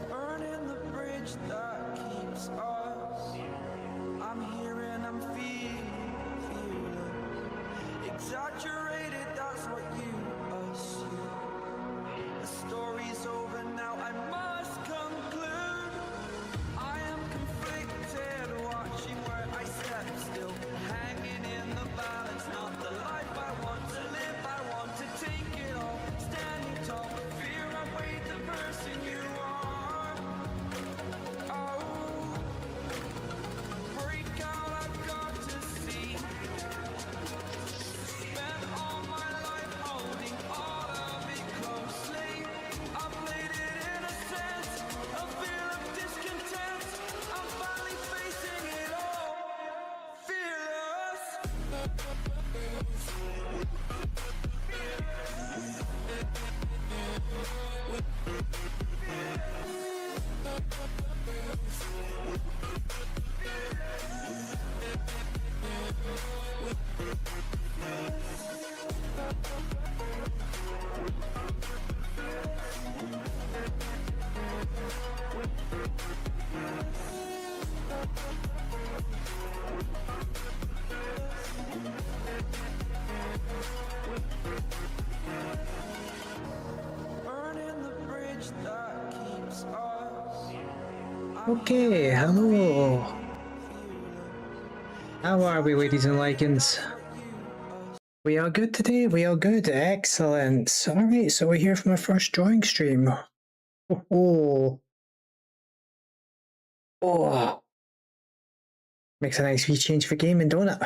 Burning the bridge that keeps us. I'm here and I'm feeling exaggerated, that's what you assume. The story's over now, I must conclude. I am conflicted, watching where I step still, hanging in the balance, not the life I want to live. I want to take it all, standing tall, fear I weighed the person you are. Oh, break out, I've got to see. Spent all my life holding all of it closely. I played it in a sense, a feel of discontent. I'm finally facing it all, fearless. Burning the bridge that keeps us. Okay, hello. How are we, ladies and lycans? We are good today, we are good, excellent. Alright, so we're here for my first drawing stream. Oh. Oh. Makes a nice wee change for gaming, don't it?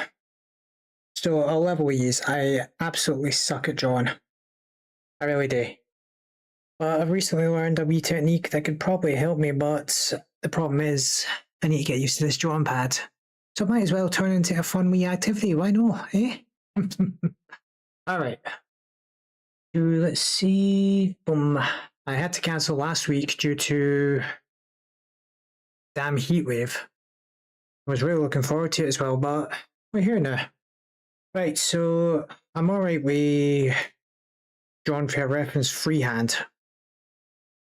So I'll level ease, I absolutely suck at drawing. I really do. But I've recently learned a wee technique that could probably help me, but the problem is I need to get used to this drawing pad. So it might as well turn into a fun wee activity, why not, eh? Alright. Let's see. Boom. I had to cancel last week due to damn heatwave. I was really looking forward to it as well, but we're here now. Right, so I'm alright with drawing for a reference freehand.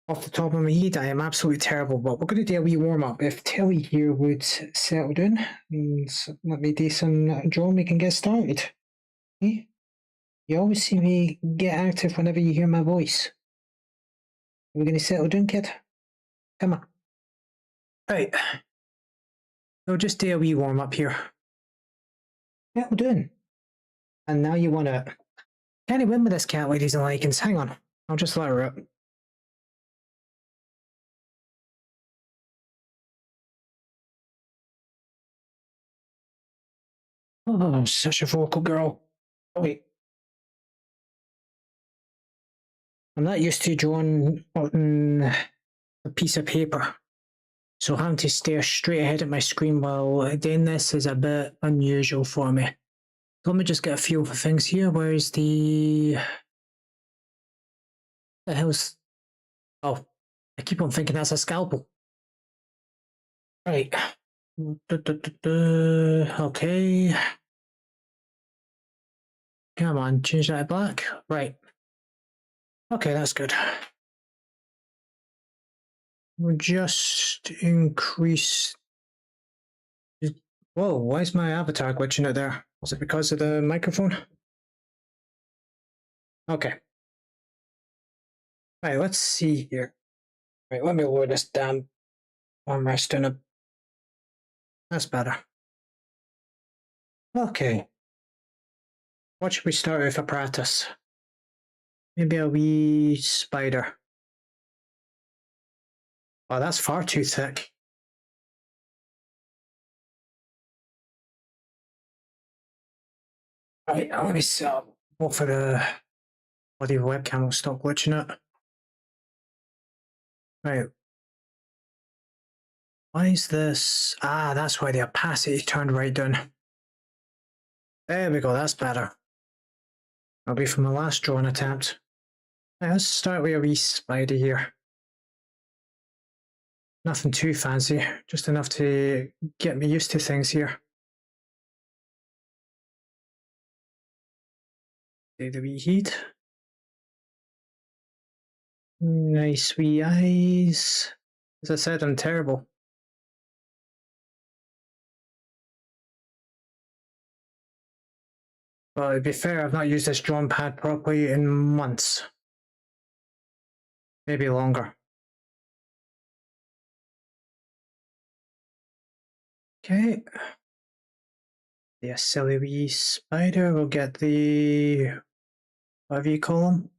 Off the top of my head, I am absolutely terrible, but we're going to do a wee warm-up. If Telly here would settle down and let me do some drawing, we can get started. Eh? You always see me get active whenever you hear my voice. We're going to settle down, kid? Come on. Right. We'll just do a wee warm-up here. Settle down. And now you want to... Can't win with this cat, ladies and lycans. Hang on. I'll just let her up. Oh, such a vocal girl. Oh, wait. I'm not used to drawing on a piece of paper, so having to stare straight ahead at my screen while doing this is a bit unusual for me. Let me just get a feel for things here. Where's the hell's... Oh, I keep on thinking that's a scalpel. Right. Okay. Come on, change that to black. Right. Okay, that's good. We'll just increase... Whoa, why is my avatar glitching out there? Is it because of the microphone? Okay. Right, let's see here. Right, let me lower this damn armrest in a... That's better. Okay. What should we start with for practice? Maybe a wee spider. Oh, that's far too thick. Right, let me go for the bloody webcam will stop glitching it. Right. Why is this? Ah, that's why the opacity turned right down. There we go, that's better. That'll be from the last drawing attempt. Right, let's start with a wee spider here. Nothing too fancy, just enough to get me used to things here. Do the wee heat. Nice wee eyes. As I said, I'm terrible. But to be fair, I've not used this drawing pad properly in months. Maybe longer. Okay. The silly wee spider will get the, whatever you call them.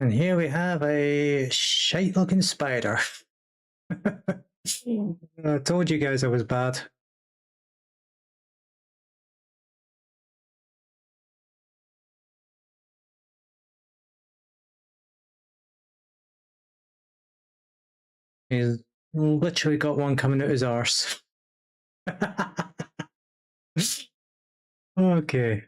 And here we have a shite looking spider. I told you guys I was bad. He's literally got one coming out his arse. Okay.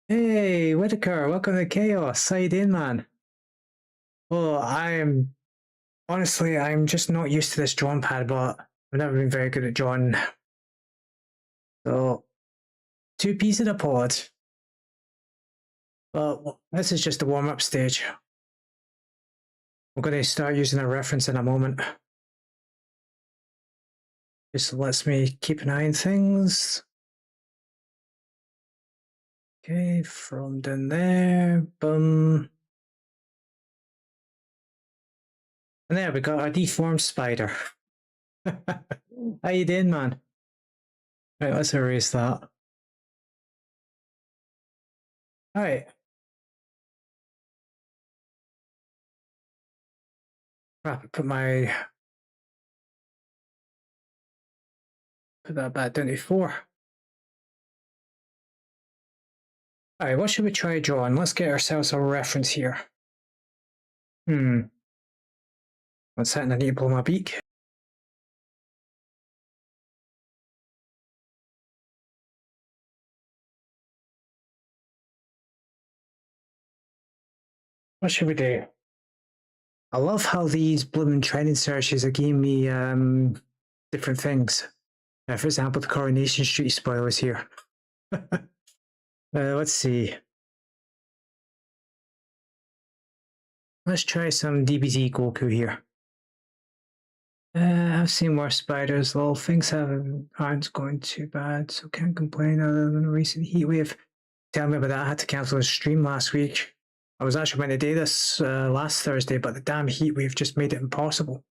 Hey, Whitaker, welcome to Chaos. How you doing, man? Well, honestly, I'm just not used to this drawing pad, but I've never been very good at drawing. So, 2 pieces of pod. But this is just the warm-up stage. We're going to start using a reference in a moment. Just lets me keep an eye on things. Okay, from down there, boom. And there we got our deformed spider. How you doing, man? Right, let's erase that. Alright. Crap, I put that back down to 4. Alright, what should we try drawing? Let's get ourselves a reference here. One second, I need to blow my beak. What should we do? I love how these blooming training searches are giving me different things. For example, the Coronation Street spoilers here. Let's see. Let's try some DBZ Goku here. I've seen worse spiders, though. Things aren't going too bad, so can't complain other than a recent heat wave. Tell me about that. I had to cancel a stream last week. I was actually meant to do this last Thursday, but the damn heat wave just made it impossible.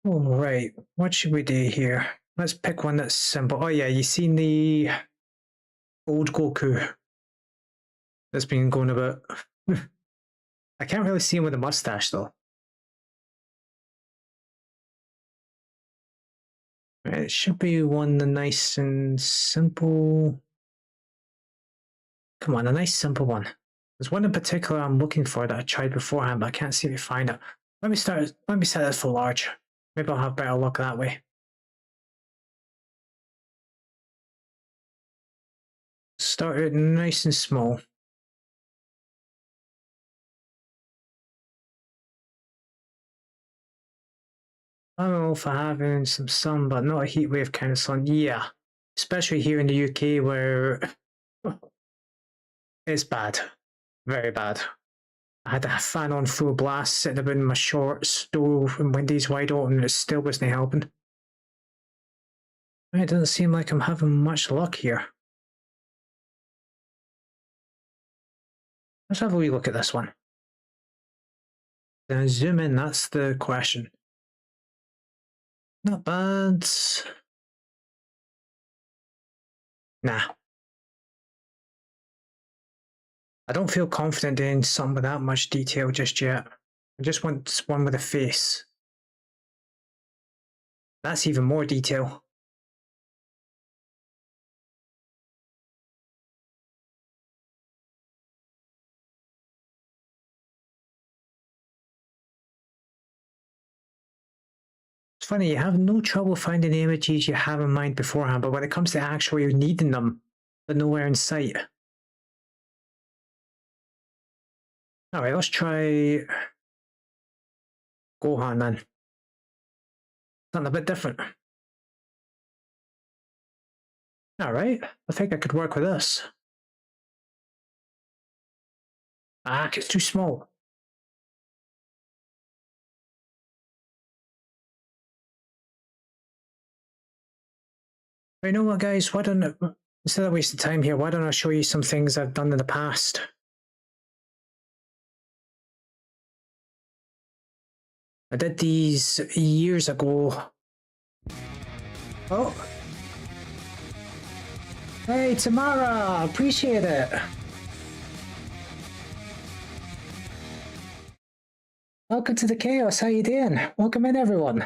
Alright, what should we do here? Let's pick one that's simple. Oh yeah, you seen the old Goku that's been going about. I can't really see him with a mustache though. Right, it should be one nice and simple. Come on, a nice simple one. There's one in particular I'm looking for that I tried beforehand, but I can't seem to find it. Let me set it for large. Maybe I'll have better luck that way. Start it nice and small. I don't know if I have in some sun, but not a heat wave kind of sun. Yeah, especially here in the UK where it's bad, very bad. I had a fan on full blast, sitting about in my shorts, stove and windows wide open, and it still wasn't helping. It doesn't seem like I'm having much luck here. Let's have a wee look at this one. Then zoom in, that's the question. Not bad. Nah. I don't feel confident doing something with that much detail just yet. I just want one with a face. That's even more detail. It's funny, you have no trouble finding the images you have in mind beforehand, but when it comes to actually needing them, they're nowhere in sight. Alright, let's try Gohan then. Something a bit different. Alright, I think I could work with this. Ah, it's too small. You know what, guys? Why don't I, instead of wasting time here, why don't I show you some things I've done in the past? I did these years ago. Oh. Hey, Tamara! Appreciate it! Welcome to the chaos. How you doing? Welcome in, everyone.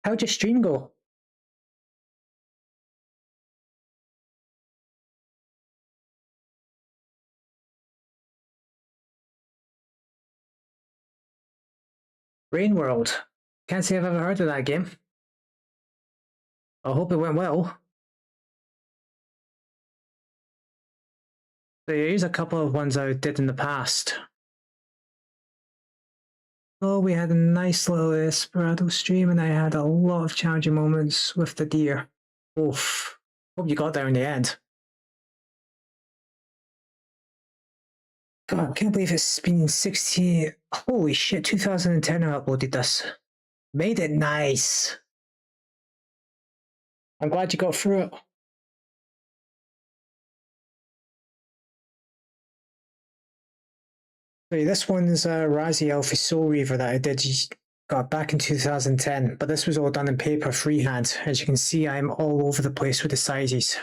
How'd your stream go? Rain World. Can't say I've ever heard of that game. I hope it went well. So here's a couple of ones I did in the past. Oh, we had a nice little Esperado stream and I had a lot of challenging moments with the deer. Oof. Hope you got there in the end. God, I can't believe it's been 16. Holy shit, 2010 I uploaded this. Made it nice. I'm glad you got through it. So this one's Razi Alpha Soul Reaver that I did got back in 2010, but this was all done in paper freehand. As you can see, I'm all over the place with the sizes.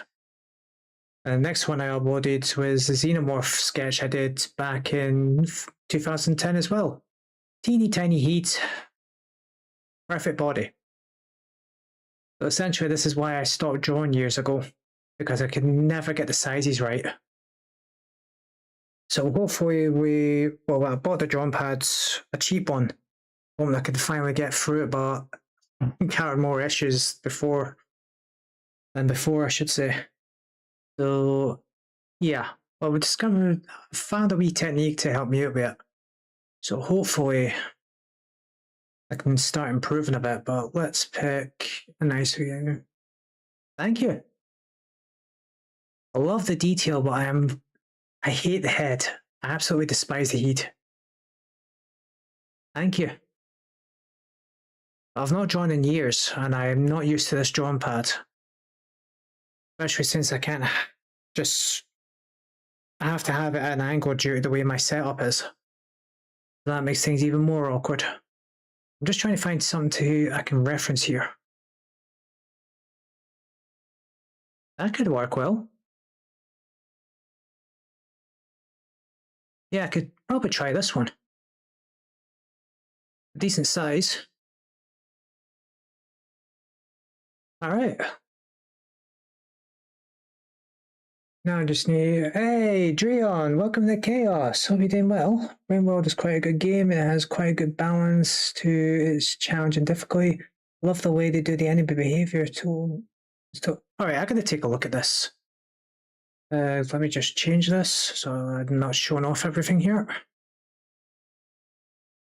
And the next one I uploaded was the Xenomorph sketch I did back in 2010 as well. Teeny tiny heat, perfect body. So essentially this is why I stopped drawing years ago, because I could never get the sizes right. So hopefully I bought the drawing pads, a cheap one, hoping I could finally get through it, but I encountered more issues before, I should say. So yeah, well, we found a wee technique to help me out with it. So hopefully I can start improving a bit, but let's pick a nice video. Thank you. I love the detail, but I hate the head. I absolutely despise the heat. Thank you. I've not drawn in years, and I'm not used to this drawing pad. Especially since I can't just... I have to have it at an angle due to the way my setup is. That makes things even more awkward. I'm just trying to find something I can reference here. That could work well. Yeah, I could probably try this one. Decent size. Alright. Now I just need... Hey, Dreon, welcome to Chaos. Hope you're doing well. Rainworld is quite a good game. It has quite a good balance to its challenge and difficulty. Love the way they do the enemy behavior tool. Alright, I gotta take a look at this. Let me just change this so I'm not showing off everything here.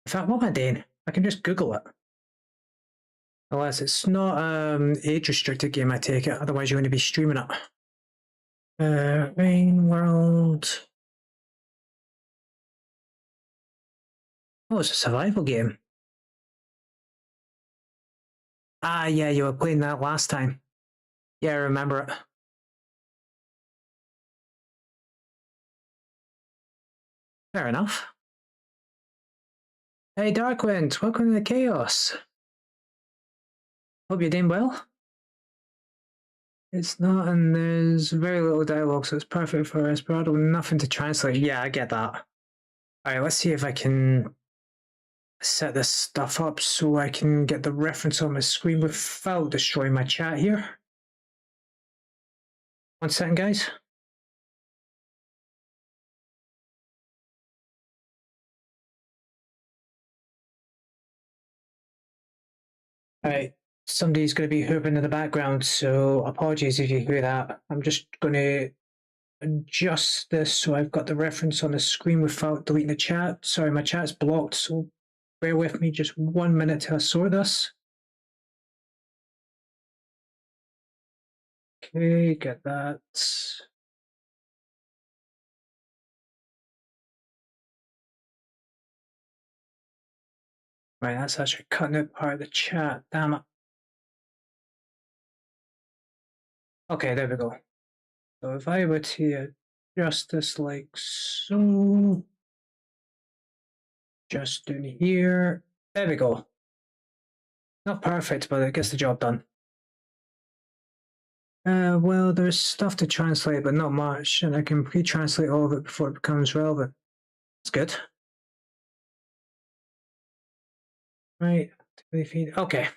In fact, what am I doing? I can just Google it. Unless it's not age restricted game, I take it. Otherwise, you're going to be streaming it. Rain World. Oh, it's a survival game. Ah, yeah, you were playing that last time. Yeah, I remember it. Fair enough. Hey, Darkwind, welcome to the Chaos. Hope you're doing well. It's not, and there's very little dialogue, so it's perfect for Esperanto. Nothing to translate. Yeah, I get that. Alright, let's see if I can set this stuff up so I can get the reference on my screen without destroying my chat here. 1 second, guys. Alright, somebody's going to be hooping in the background, so apologies if you hear that. I'm just going to adjust this so I've got the reference on the screen without deleting the chat. Sorry, my chat's blocked, so bear with me just 1 minute till I sort this. Okay, get that. Right, that's actually cutting out part of the chat. Damn it. Okay, there we go. So if I were to adjust this like so, just down here, there we go. Not perfect, but it gets the job done. Well, there's stuff to translate, but not much, and I can pre-translate all of it before it becomes relevant. It's good. Right, okay.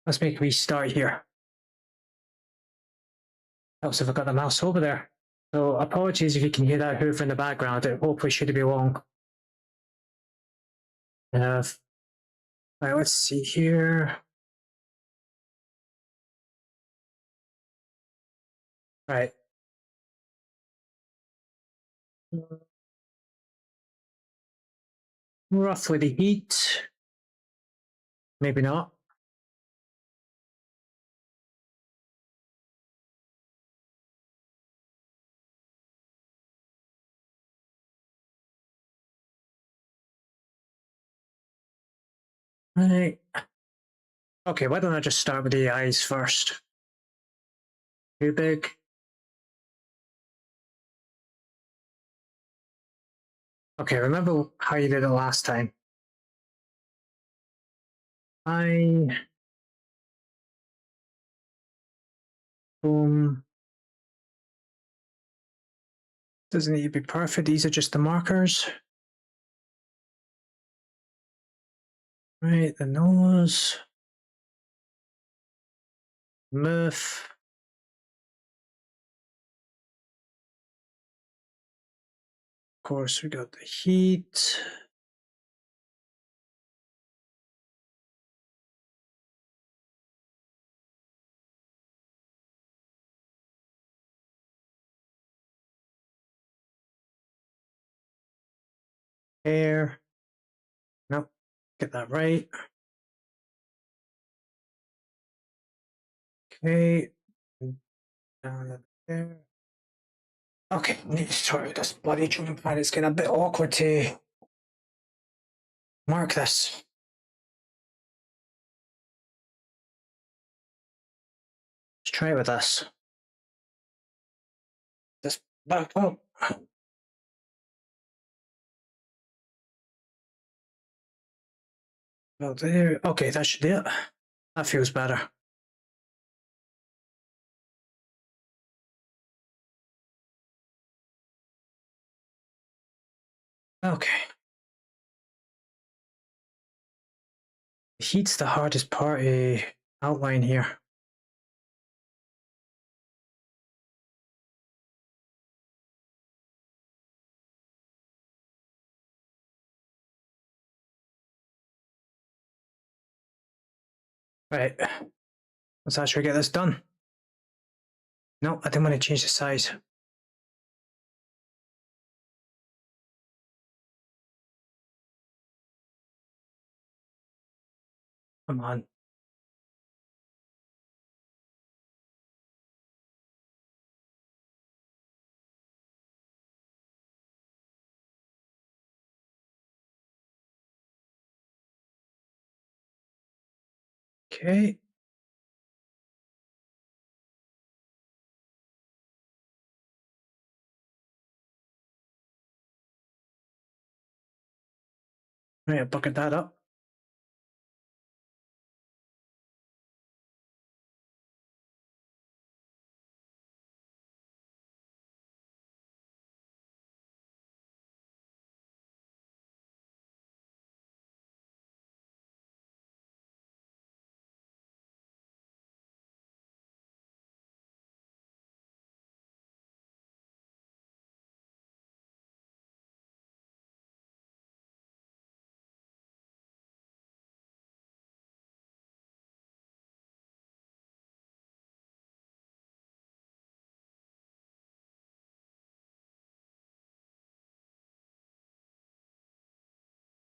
Let's make a restart here. Helps if I got the mouse over there. So apologies if you can hear that hoover in the background. It hopefully shouldn't be long. Right, let's see here. Right. Roughly the heat. Maybe not. Right. Okay, why don't I just start with the eyes first? Too big. Okay, remember how you did it last time. Boom. Doesn't need to be perfect. These are just the markers. Right, the nose. Mouth. Of course, we got the heat. Air. Nope, get that right. Okay. Down there. Okay, sorry, this bloody drawing pad is getting a bit awkward to mark this. Let's try it with this. This back up. Oh, there. Okay, that should do it. That feels better. Okay. Heat's the hardest part to outline here. Right. Let's actually get this done. No, I didn't want to change the size. Come on. Okay. Right, I'll bucket that up.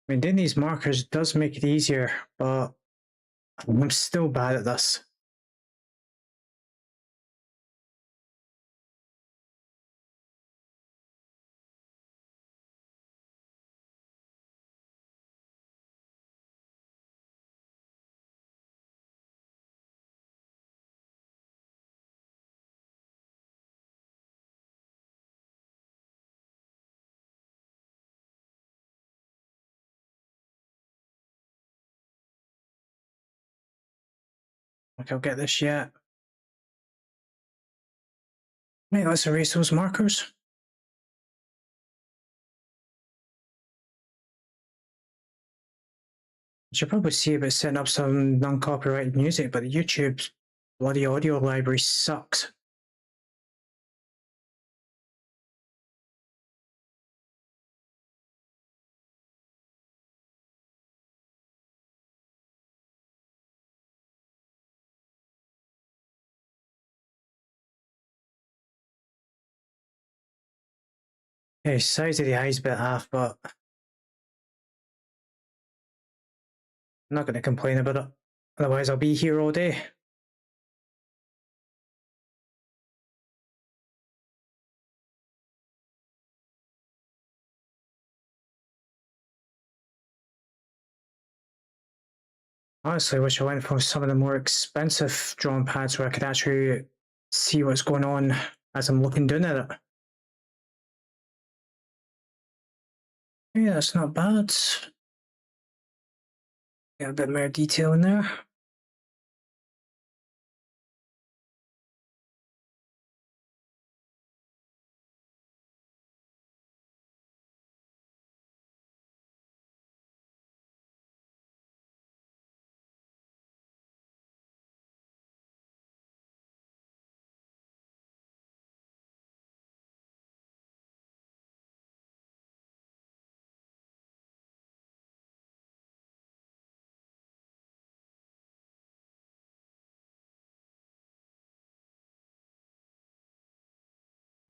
I mean, doing these markers does make it easier, but I'm still bad at this. Like I'll get this yet. Right, let's erase those markers. You should probably see about setting up some non-copyrighted music, but YouTube's bloody audio library sucks. Okay, size of the eye's a bit off, but I'm not going to complain about it. Otherwise, I'll be here all day. Honestly, I wish I went for some of the more expensive drawing pads where I could actually see what's going on as I'm looking down at it. Yeah, that's not bad. Get a bit more detail in there.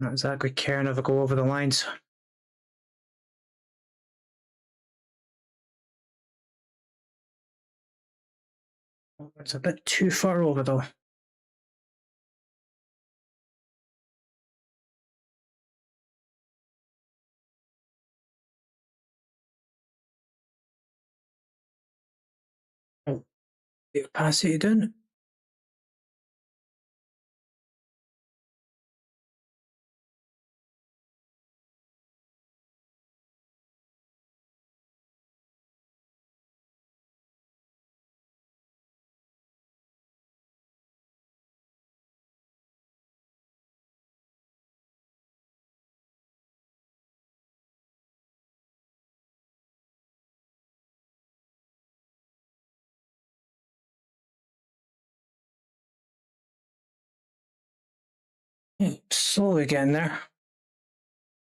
Not exactly caring if I go over the lines. It's a bit too far over though. Oh, the opacity down. Slowly getting there.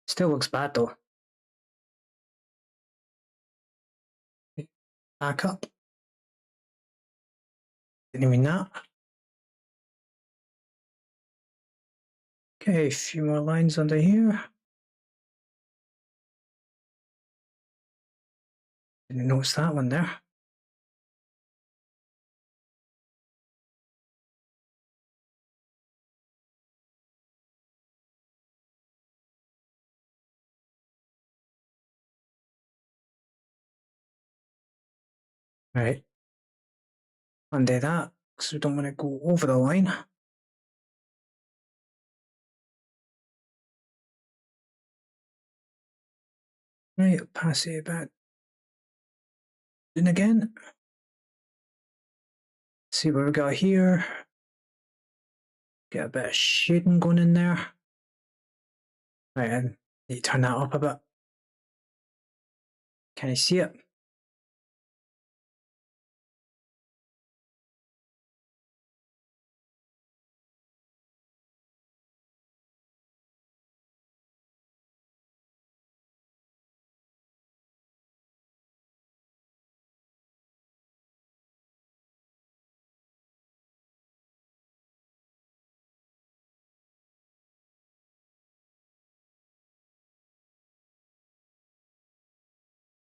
Still looks bad though. Back up. Didn't mean that. Okay, a few more lines under here. Didn't notice that one there. Right. Undo that, because we don't want to go over the line. Right, opacity back. And again. See what we got here. Get a bit of shading going in there. Right, and need to turn that up a bit. Can you see it?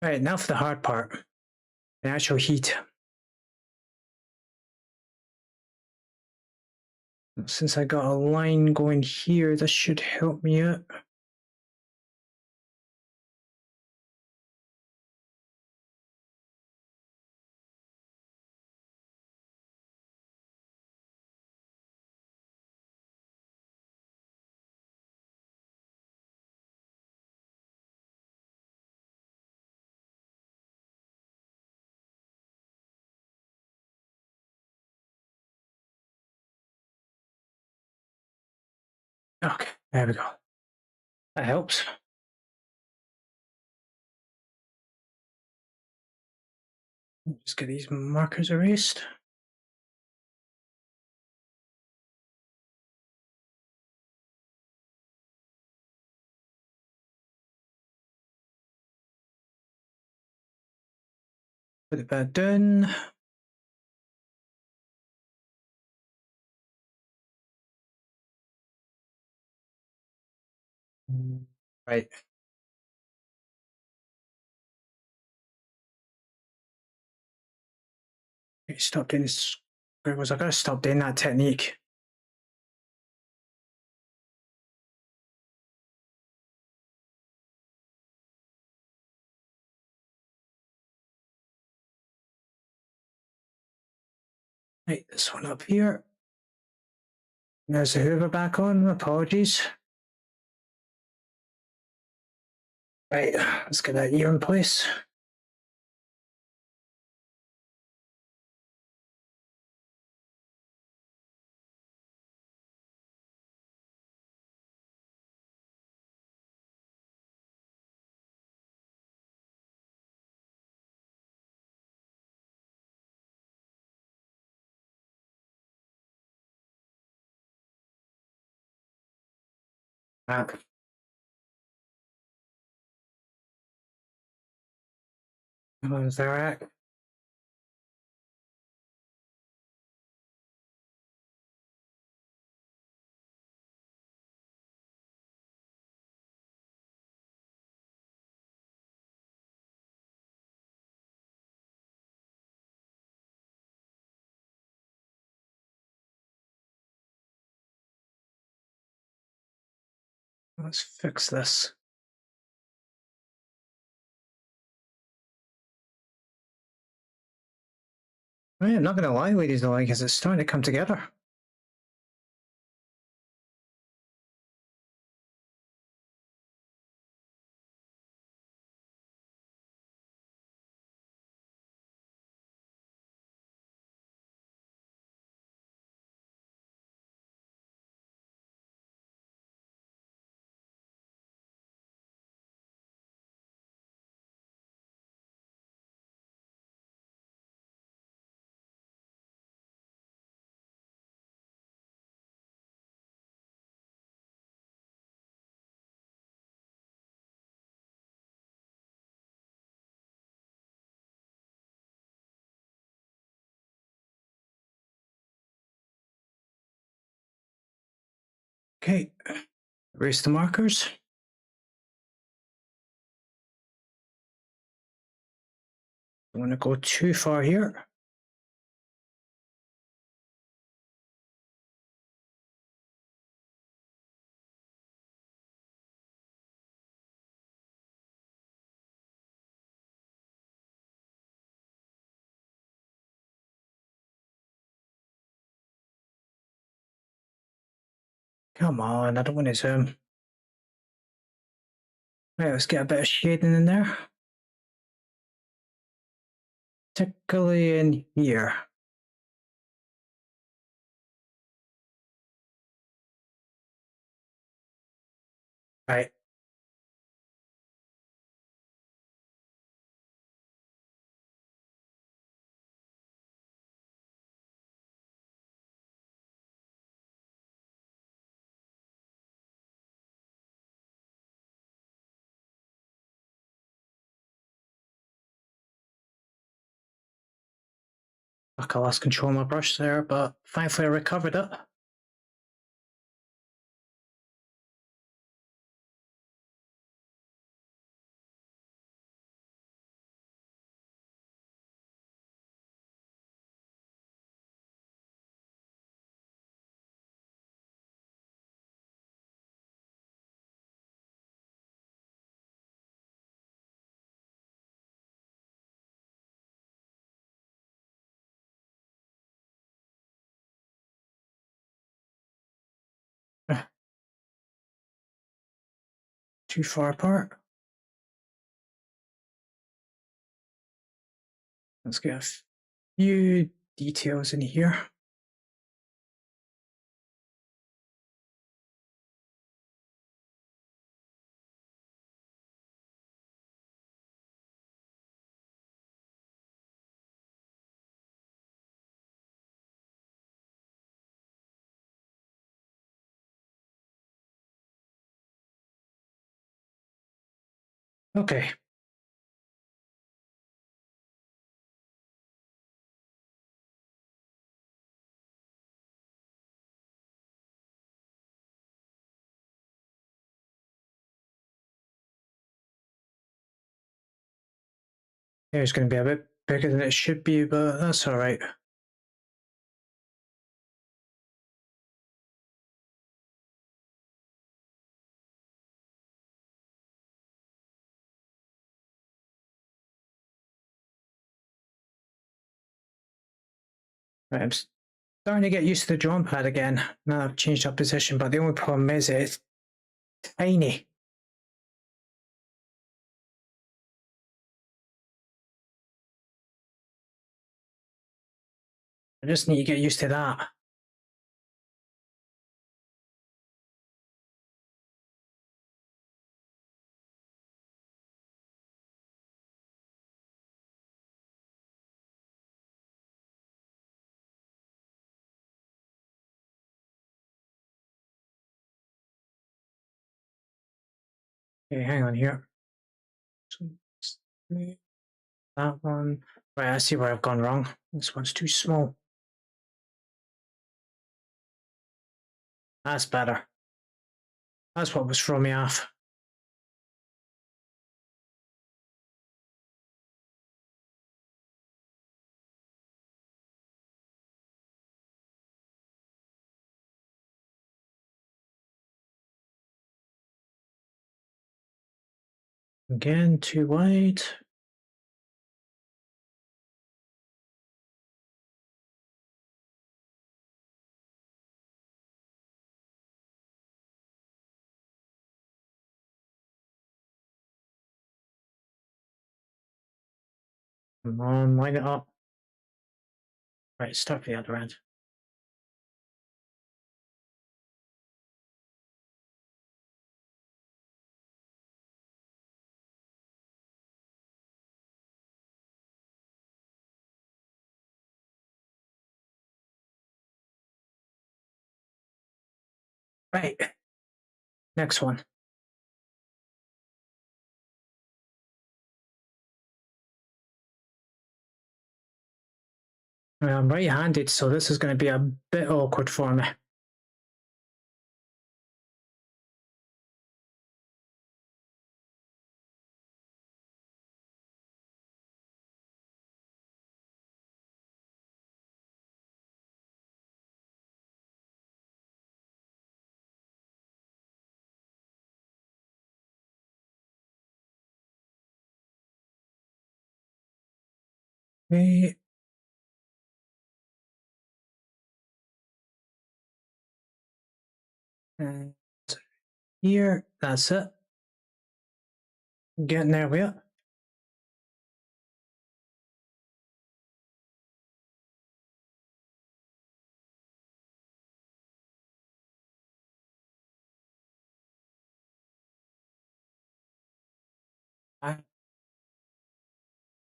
Right, now for the hard part. The actual heat. Since I got a line going here, this should help me out. Okay, there we go. That helps. Just get these markers erased. Put it back down. Right. Stop doing this. Where was I gotta stop doing that technique? Right, this one up here. There's the hoover back on. Apologies. Right, let's get that ear in place. Back. Come on, Verak. Let's fix this. Right, I'm not gonna lie, ladies and gents, it's starting to come together. Okay, erase the markers. Don't want to go too far here. Come on, I don't want to zoom. Right, let's get a bit of shading in there. Particularly in here. Right. Fuck, I lost control of my brush there, but thankfully I recovered it. too far apart. Let's get a few details in here. Okay. It's going to be a bit bigger than it should be, but that's all right. Right, I'm starting to get used to the drawing pad again. Now I've changed up position, but the only problem is it's tiny. I just need to get used to that. Okay, hang on here. That one. Right, I see where I've gone wrong. This one's too small. That's better. That's what was throwing me off. Again, too wide. Come on, line it up. Right, start the other end. Right. Next one. I'm right-handed, so this is going to be a bit awkward for me. Okay. And here, that's it. Getting there with it.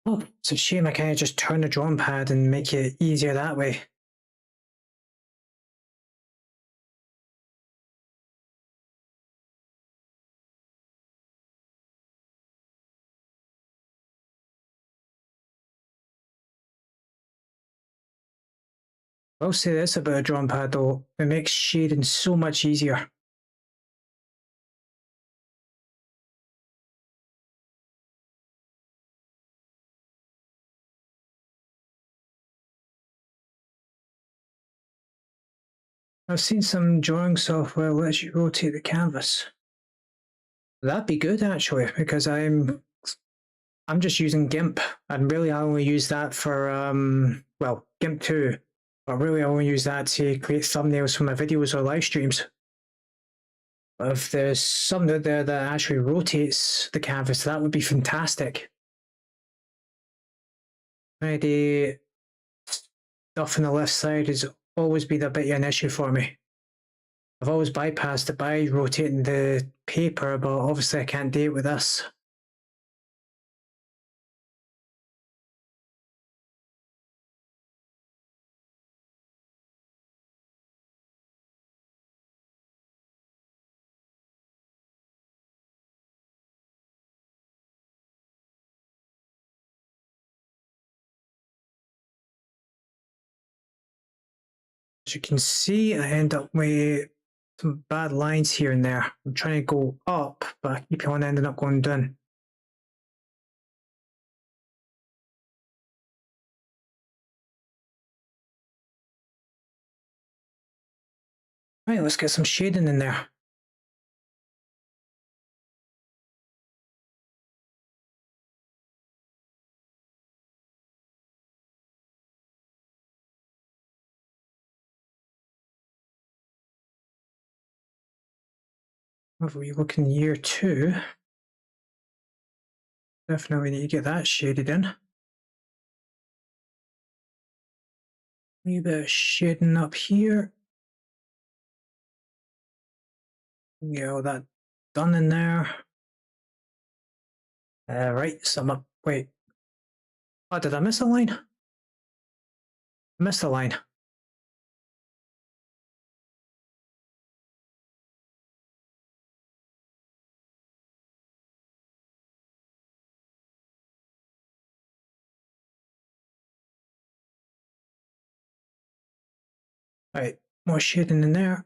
Oh, it's a shame I can't just turn the drawing pad and make it easier that way. I'll say this about a drawing pad though, it makes shading so much easier. I've seen some drawing software lets you rotate the canvas. That'd be good actually, because I'm just using GIMP, and really I only use that for well, GIMP 2, but really I only use that to create thumbnails for my videos or live streams. If there's something out there that actually rotates the canvas, that would be fantastic. The stuff on the left side has always been a bit of an issue for me. I've always bypassed it by rotating the paper, but obviously I can't do it with this. As you can see, I end up with some bad lines here and there. I'm trying to go up, but I keep on ending up going down. Right, let's get some shading in there. If we look in year 2, definitely need to get that shaded in. A bit of shading up here. Get all that done in there. Right, some up. Wait. Oh, did I miss a line? I missed a line. Right, more shading in there.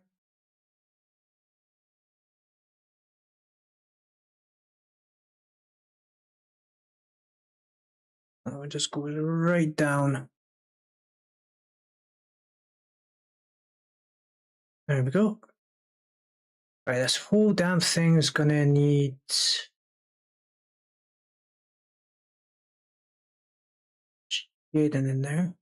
Oh, it just goes right down. There we go. Right, this whole damn thing is gonna need shading in there.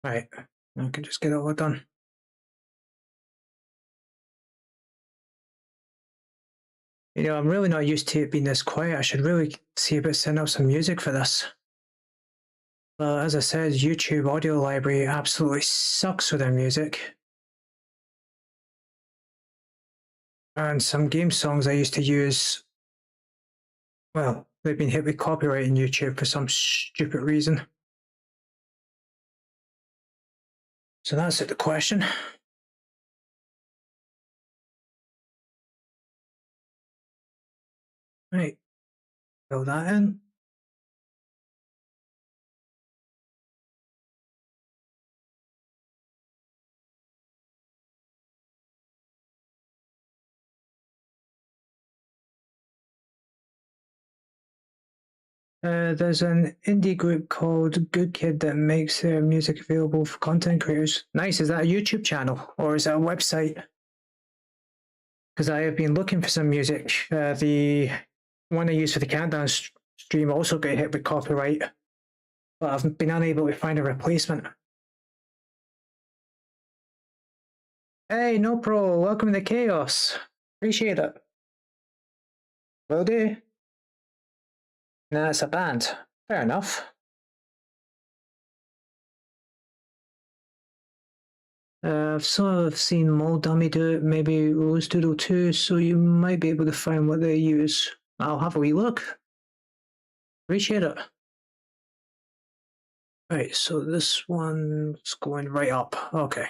Right, I can just get it all done. You know, I'm really not used to it being this quiet. I should really see about setting up some music for this. But as I said, YouTube audio library absolutely sucks with their music. And some game songs I used to use, well, they've been hit with copyright in YouTube for some stupid reason. So that's it, the question. Right, fill that in. There's an indie group called Good Kid that makes their music available for content creators. Nice, is that a YouTube channel or is that a website? Because I have been looking for some music. The one I use for the countdown stream also got hit with copyright, but I've been unable to find a replacement. Hey, no pro, welcome to Chaos. Appreciate it. Will do. Nah, it's a band. Fair enough. I've sort of seen Mole Dummy do it, maybe Rose Doodle too, so you might be able to find what they use. I'll have a wee look. Appreciate it. Right, so this one's going right up. Okay.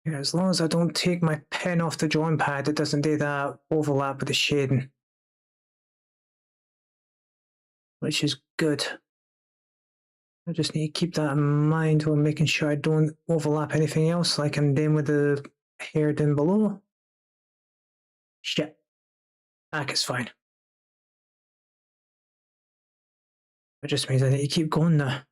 Yeah, as long as I don't take my pen off the drawing pad, it doesn't do that overlap with the shading. Which is good. I just need to keep that in mind while making sure I don't overlap anything else like I'm doing with the hair down below. Shit. Back is fine. It just means I need to keep going now.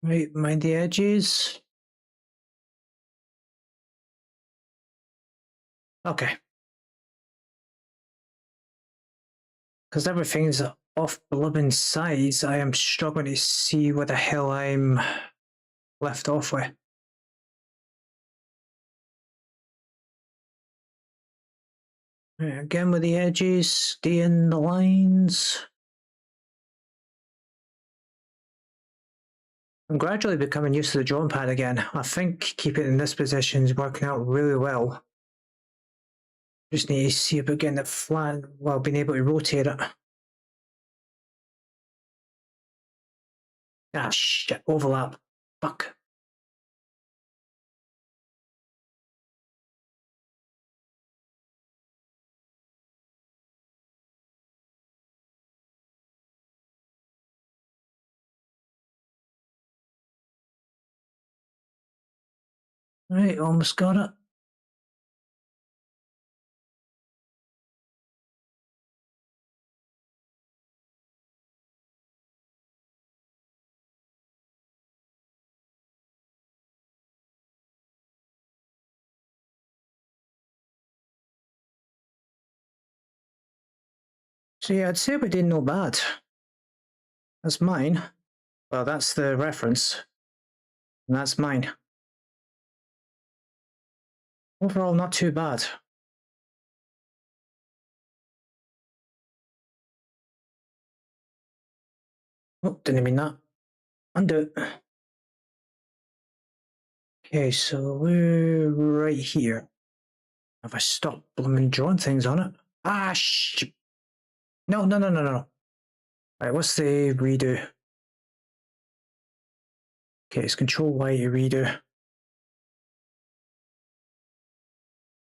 Right, mind the edges. Okay. Because everything's off blooming sides, I am struggling to see what the hell I'm left off with. Right, again with the edges, stay in the lines. I'm gradually becoming used to the drawing pad again. I think keeping it in this position is working out really well. Just need to see about getting it flat while being able to rotate it. Ah, shit, overlap. Fuck. Right, almost got it. So yeah, I'd say we did no bad. That's mine. Well, that's the reference. And that's mine. Overall, not too bad. Oh, didn't mean that. Undo it. Okay, so we're right here. Have I stopped blooming drawing things on it? Ah, no. Alright, what's the redo? Okay, it's Control Y to redo.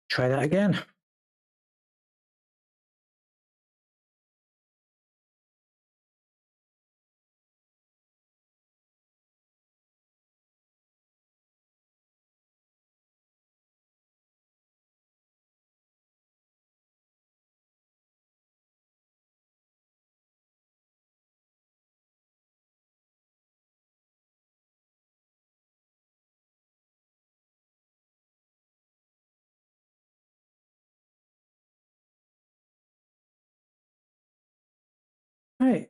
Try that again. Right.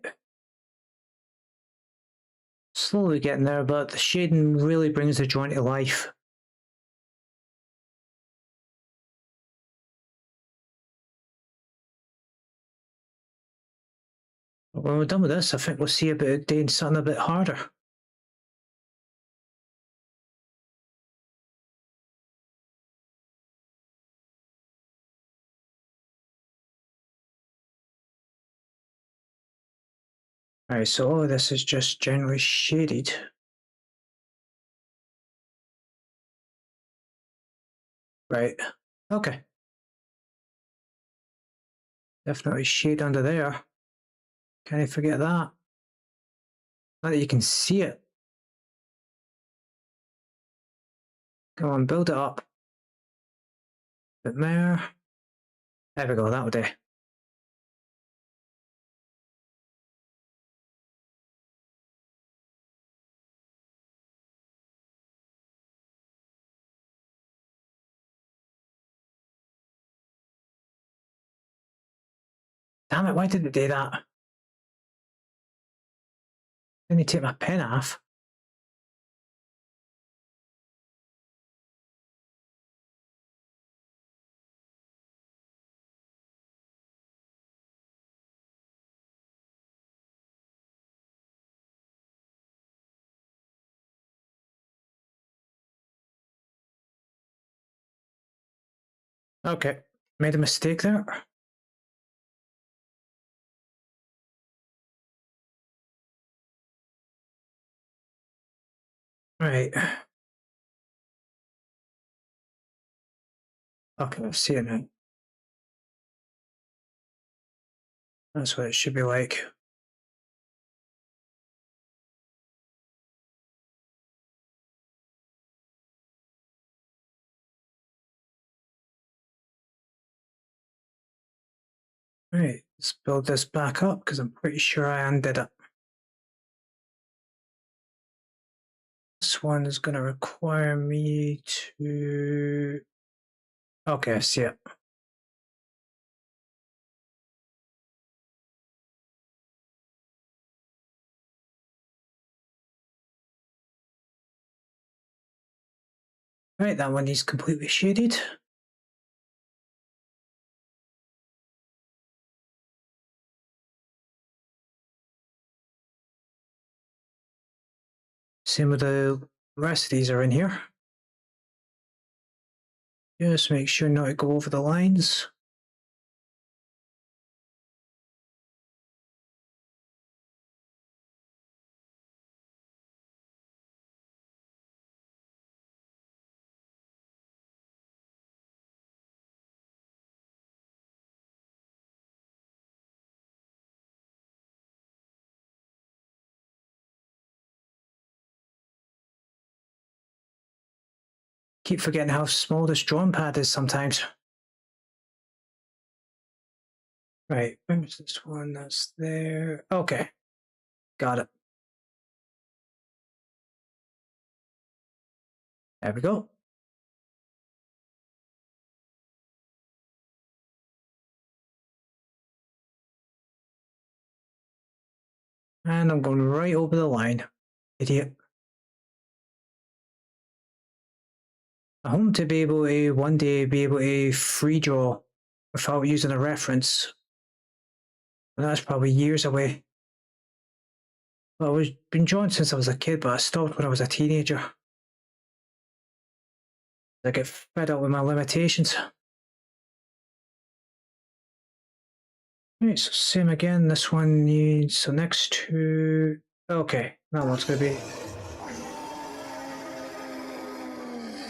Slowly getting there, but the shading really brings the joint to life. But when we're done with this, I think we'll see about doing something a bit harder. Alright, so all of this is just generally shaded. Right, okay. Definitely shade under there. Can't forget that. Now that you can see it. Come on, build it up. Bit more. There we go, that'll do. Damn it, why did it do that? Didn't you take my pen off? Okay, made a mistake there. Right. Okay, I see it now. That's what it should be like. Right, let's build this back up because I'm pretty sure I undid it. This one is going to require me to... Okay, I see it. Right, that one is completely shaded. Same with the rest of these are in here. Just make sure not to go over the lines. Keep forgetting how small this drawing pad is sometimes. Right, where's this one? That's there. Okay, got it. There we go. And I'm going right over the line. Idiot. I hope to be able to one day be able to free draw without using a reference. And that's probably years away. Well, I've been drawing since I was a kid, but I stopped when I was a teenager. I get fed up with my limitations. Right, so same again. This one needs, so next to, okay, that one's going to be.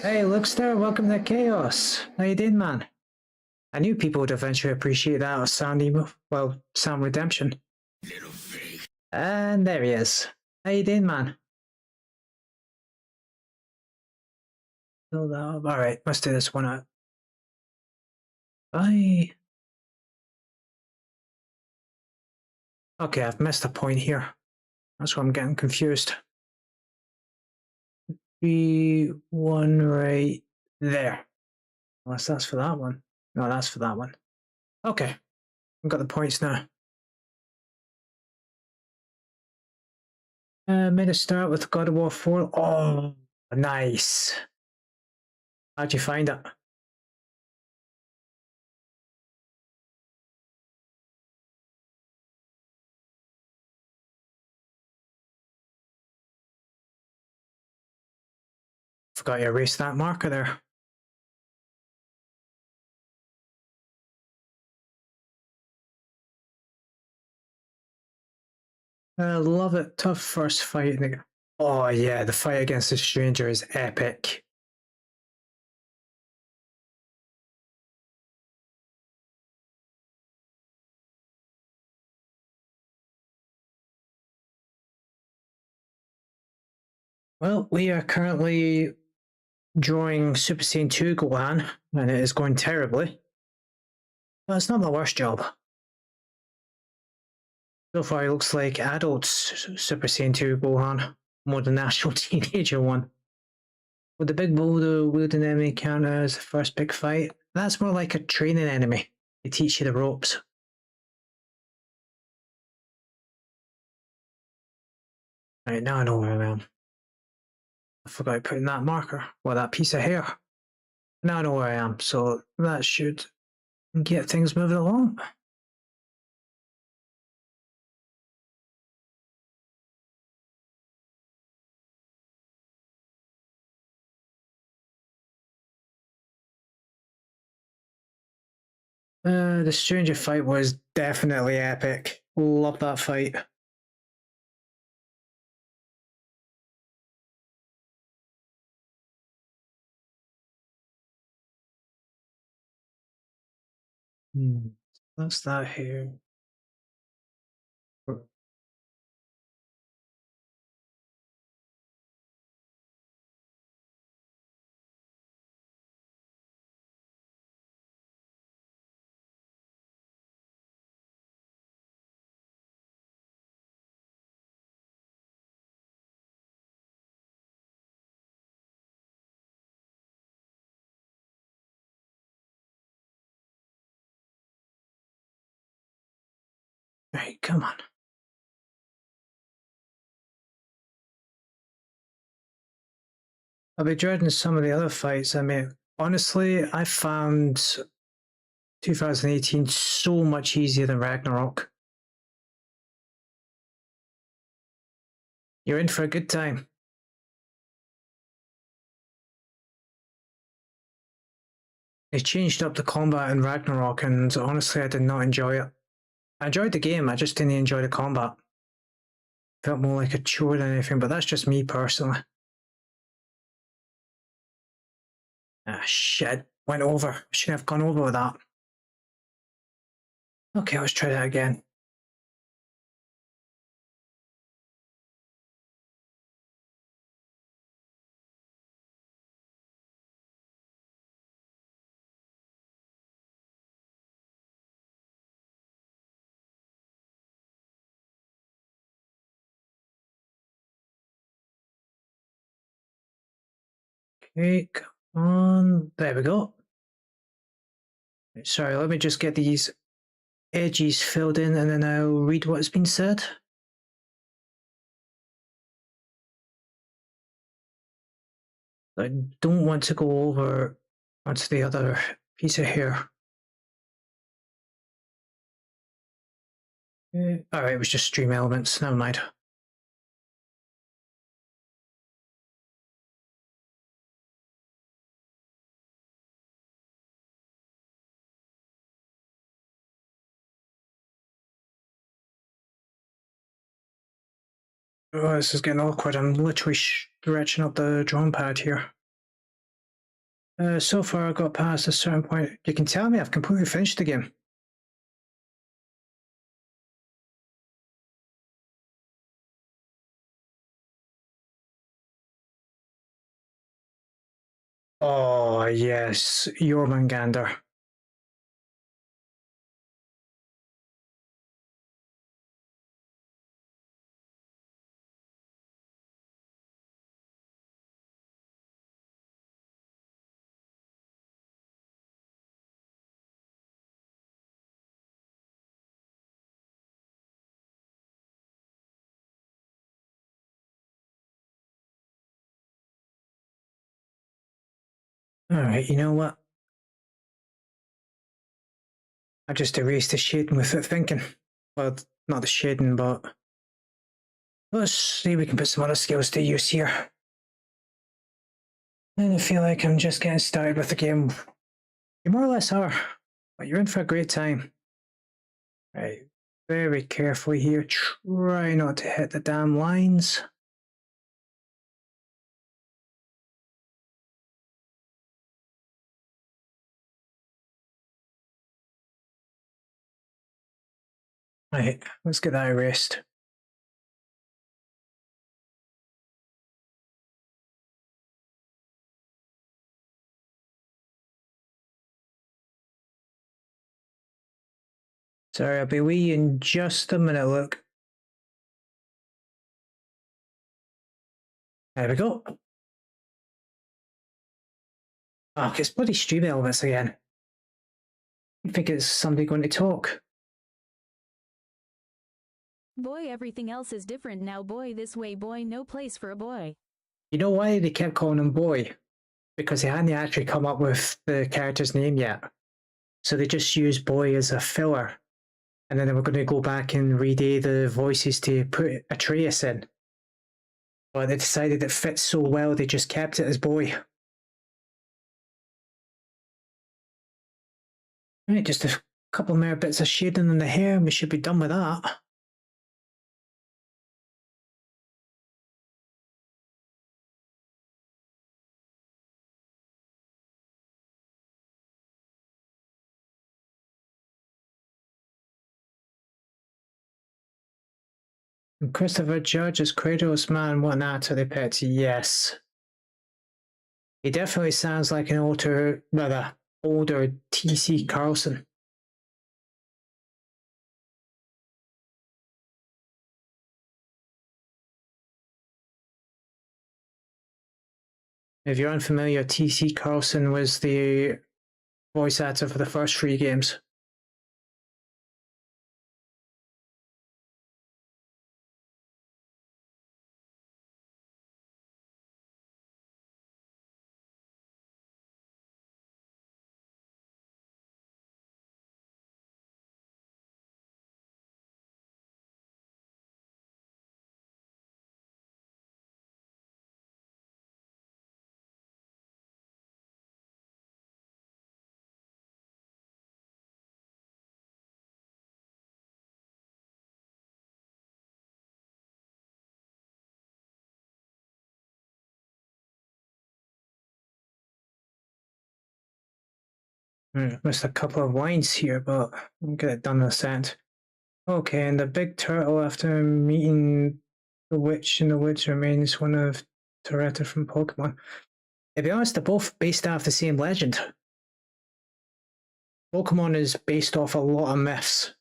Hey, Lookster, welcome to Chaos. How you doing, man? I knew people would eventually appreciate that or sound emo, well, sound redemption. And there he is. How you doing, man? Fill that up. Alright, let's do this one out. Bye. Okay, I've missed a point here. That's why I'm getting confused. One right there. Unless that's for that one. No, that's for that one. Okay, I've got the points now. Made a start with God of War 4. Oh, nice. How'd you find it? Forgot to erase that marker there. I love it. Tough first fight. Oh yeah, the fight against the stranger is epic. Well, we are currently drawing Super Saiyan 2 Gohan, and it is going terribly. But it's not my worst job. So far, it looks like adult Super Saiyan 2 Gohan, more than the actual teenager one. With the big boulder wielding enemy count as the first big fight? That's more like a training enemy. They teach you the ropes. Right, now I know where I am. I forgot to put in that marker. Well, that piece of hair. Now I know where I am, so that should get things moving along. The stranger fight was definitely epic. Love that fight. That's that here. Right, come on. I'll be dreading some of the other fights. I mean, honestly, I found 2018 so much easier than Ragnarok. You're in for a good time. They changed up the combat in Ragnarok, and honestly, I did not enjoy it. I enjoyed the game, I just didn't enjoy the combat. Felt more like a chore than anything, but that's just me personally. Ah, shit. Went over. Shouldn't have gone over with that. Okay, let's try that again. Okay, come on. There we go. Sorry, let me just get these edges filled in and then I'll read what's been said. I don't want to go over onto the other piece of hair. Alright, it was just stream elements, never mind. Oh, this is getting awkward. I'm literally stretching up the drawing pad here. So far I got past a certain point. You can tell me I've completely finished the game. Oh, yes, Jormungandr. Alright, you know what? I just erased the shading without thinking. Well, not the shading, but let's see if we can put some other skills to use here. And I feel like I'm just getting started with the game. You more or less are, but you're in for a great time. Right, very carefully here. Try not to hit the damn lines. Right, let's get that erased. Sorry, I'll be with you in just a minute, look. There we go. Oh, it's bloody stream elements again. You think it's somebody going to talk? Boy, everything else is different now. Boy, this way, boy, no place for a boy. You know why they kept calling him Boy? Because they hadn't actually come up with the character's name yet. So they just used Boy as a filler. And then they were going to go back and redo the voices to put Atreus in. But they decided it fits so well, they just kept it as Boy. Right, just a couple more bits of shading in the hair and we should be done with that. And Christopher Judge as Kratos, man, what an actor they picked. Yes. He definitely sounds like an older T.C. Carlson. If you're unfamiliar, T.C. Carlson was the voice actor for the first 3 games. Missed a couple of lines here, but I'll get it done in a second. Okay, and the big turtle, after meeting the witch in the woods, remains one of Toretta from Pokemon. To be honest, they're both based off the same legend. Pokemon is based off a lot of myths,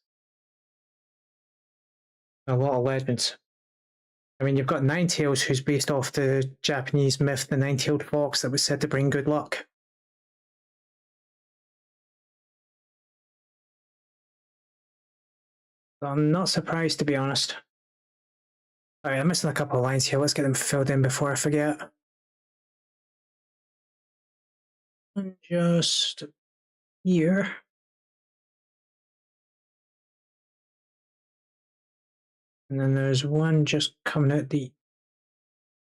a lot of legends. I mean, you've got Ninetales, who's based off the Japanese myth, the nine-tailed fox that was said to bring good luck. So I'm not surprised, to be honest. Alright, I'm missing a couple of lines here. Let's get them filled in before I forget. And just here. And then there's one just coming out the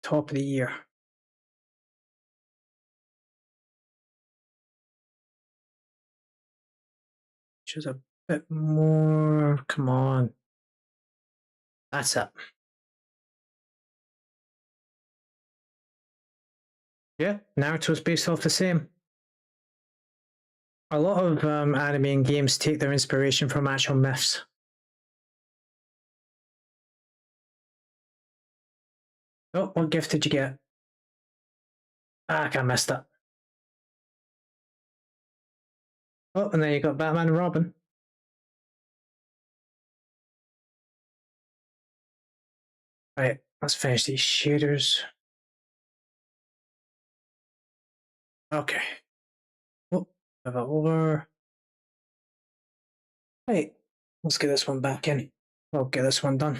top of the ear. Which is a bit more. Come on. That's it. Yeah, Naruto's based off the same. A lot of anime and games take their inspiration from actual myths. Oh, what gift did you get? Ah, I missed it. Oh, and then you got Batman and Robin. Right, let's finish these shaders. Okay. Oh, move it over. Right, let's get this one back in. I'll get this one done.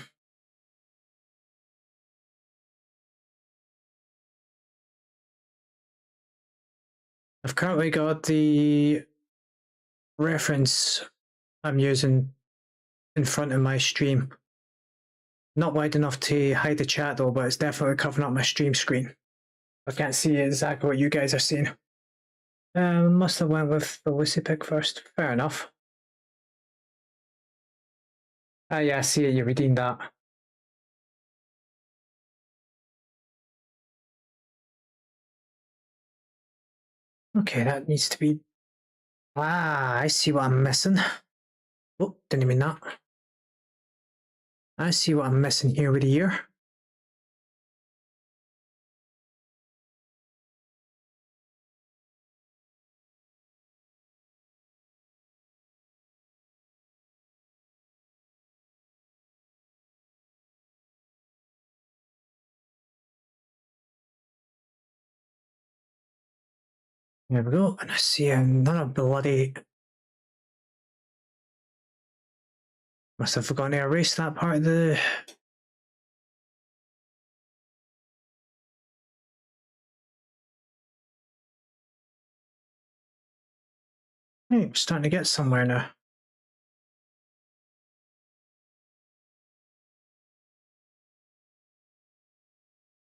I've currently got the reference I'm using in front of my stream. Not wide enough to hide the chat though, but it's definitely covering up my stream screen. I can't see exactly what you guys are seeing. Must have went with the Lucy pick first. Fair enough. Ah, yeah, I see it. You redeemed that. Okay, that needs to be. Ah, I see what I'm missing. Oh, didn't mean that. I see what I'm missing here with the ear. There we go. And I see another bloody. Must have forgotten to erase that part of the. Hey, we're starting to get somewhere now.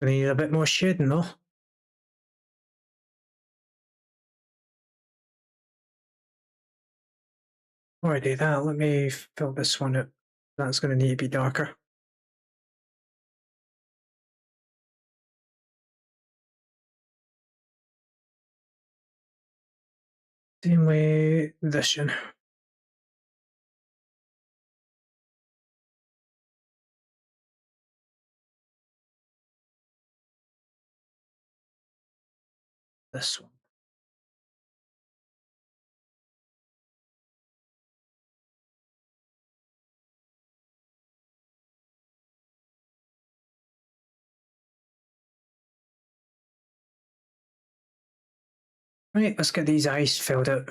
We need a bit more shading though. Before I do that, let me fill this one out. That's going to need to be darker. Same way this one. This one. Right, let's get these eyes filled out.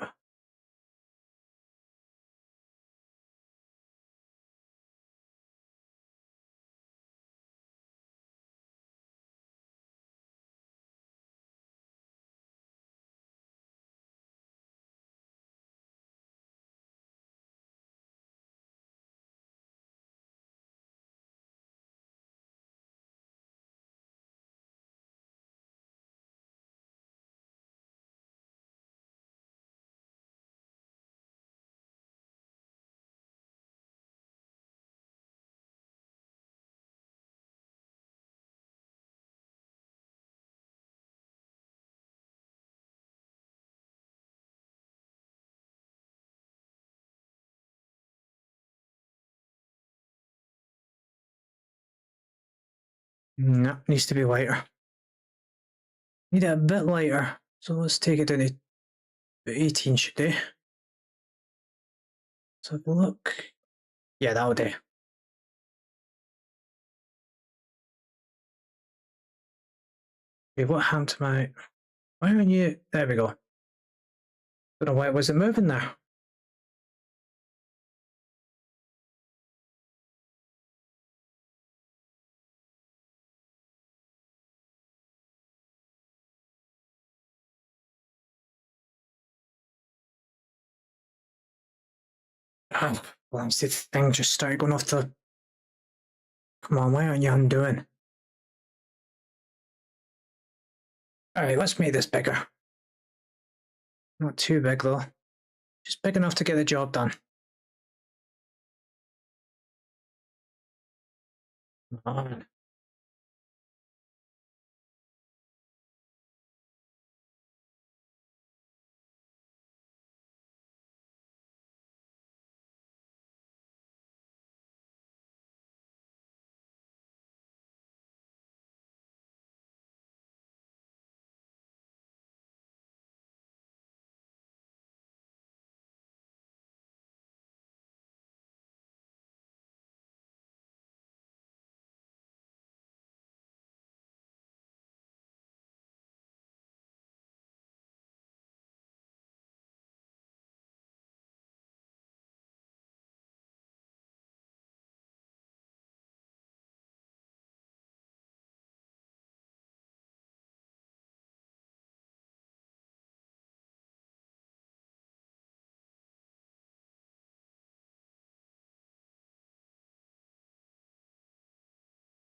No, needs to be lighter. Need it a bit lighter. So let's take it down to 18 should do. Let's have a look. Yeah, that'll do. Okay, what happened to my... Why aren't you... There we go. Don't know why it wasn't moving there. Oh, well, the thing just started going off the... Come on, why aren't you undoing? Alright, let's make this bigger. Not too big though. Just big enough to get the job done. Come on.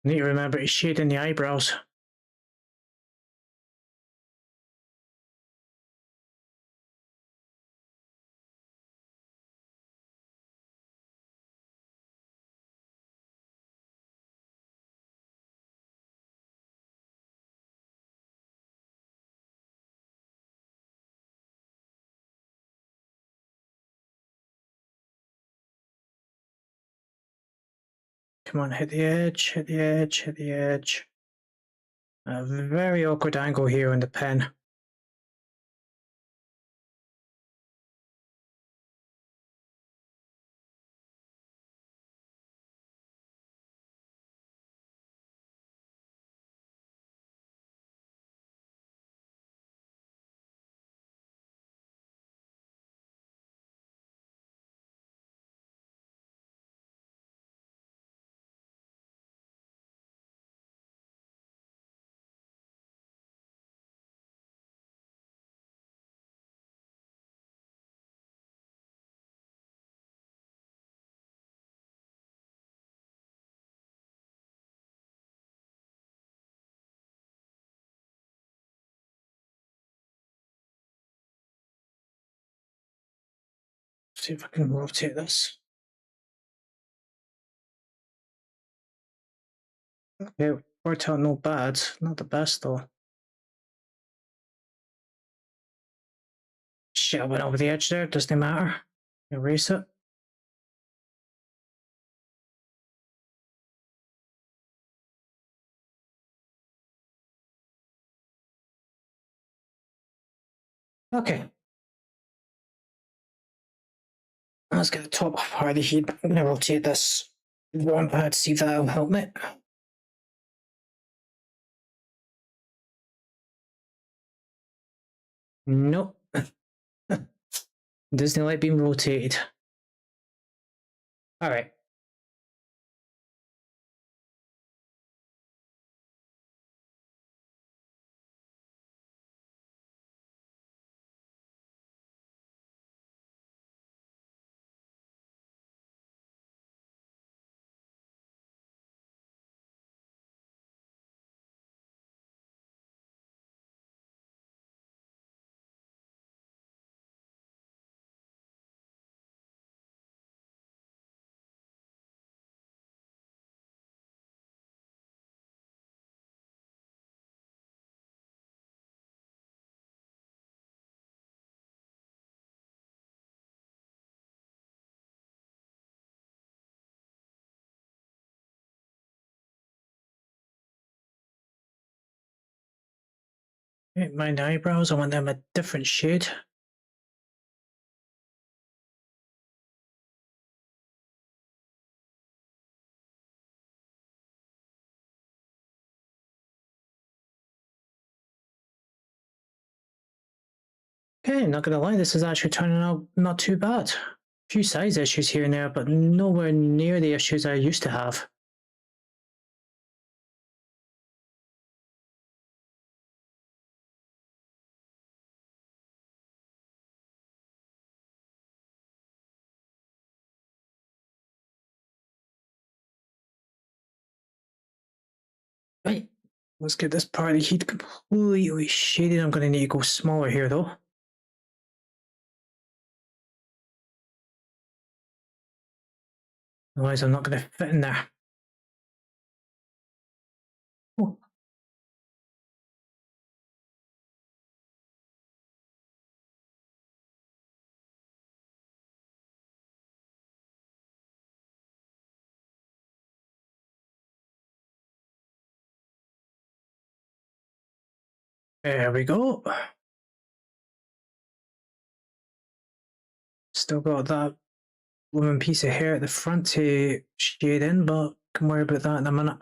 Need to remember to shade in the eyebrows. Come on, hit the edge, hit the edge, hit the edge. A very awkward angle here on the pen. See if I can rotate this. Okay, worked out no bad. Not the best though. Shit, I went over the edge there. Doesn't matter. Erase it. Okay. Let's get the top part of the heat. I'm gonna rotate this one pad, see if that'll help me. Nope. Doesn't like being rotated. Alright. Right, my eyebrows, I want them a different shade. Okay, not gonna lie, this is actually turning out not too bad. A few size issues here and there, but nowhere near the issues I used to have. Right, let's get this part of the heat completely shaded. I'm gonna need to go smaller here though. Otherwise I'm not gonna fit in there. Oh. There we go. Still got that blooming piece of hair at the front to shade in, but can worry about that in a minute.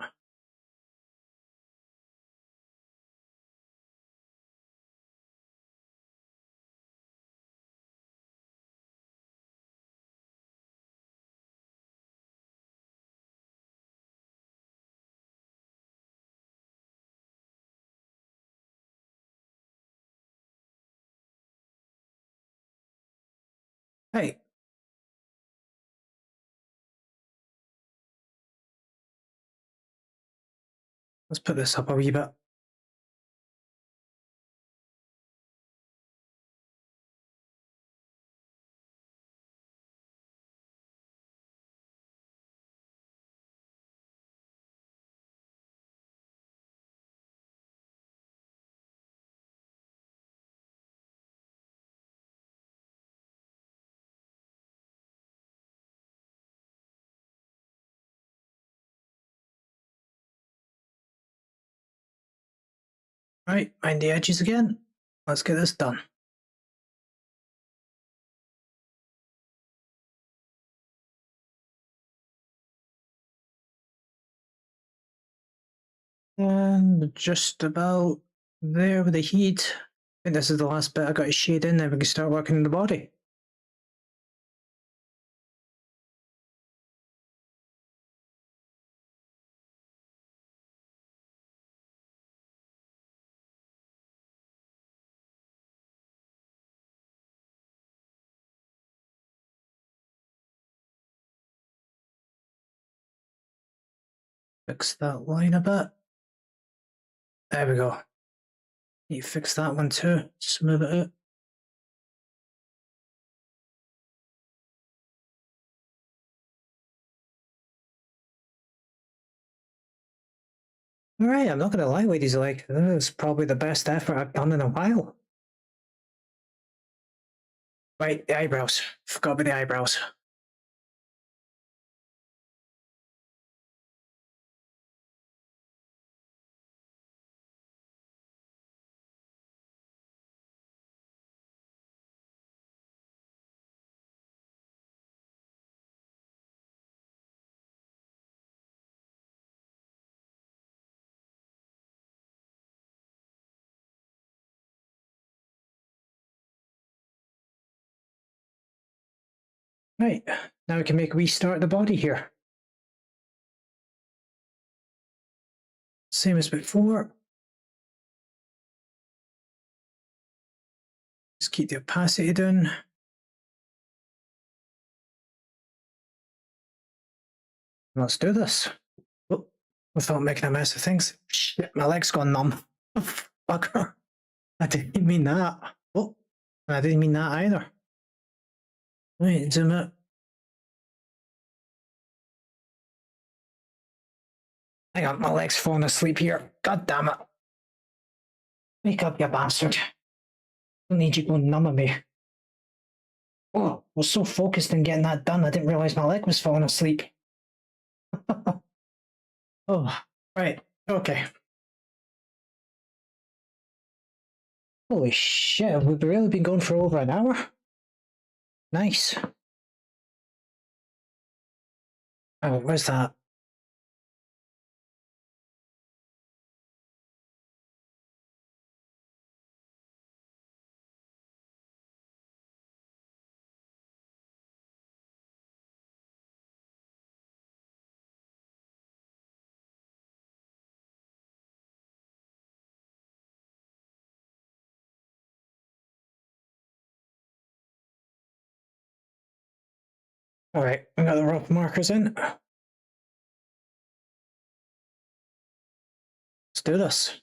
Hey. Let's put this up a wee bit. Right, mind the edges again. Let's get this done. And just about there with the heat. I think this is the last bit I got to shade in, then we can start working on the body. Fix that line a bit. There we go. Need to fix that one too. Smooth it out. Alright, I'm not gonna lie, ladies, like, this is probably the best effort I've done in a while. Right, the eyebrows. Forgot about the eyebrows. Right, now we can make a restart the body here. Same as before. Just keep the opacity down. Let's do this. Oh, without making a mess of things. Shit, my leg's gone numb. Fucker. I didn't mean that. Oh, I didn't mean that either. Right, zoom out. Hang on, my leg's falling asleep here. God damn it. Wake up, you bastard. Don't need you going numb on me. Oh, I was so focused on getting that done, I didn't realize my leg was falling asleep. Oh, right, okay. Holy shit, we've really been going for over an hour? Nice. Oh, where's that? Alright, I got the rope markers in. Let's do this.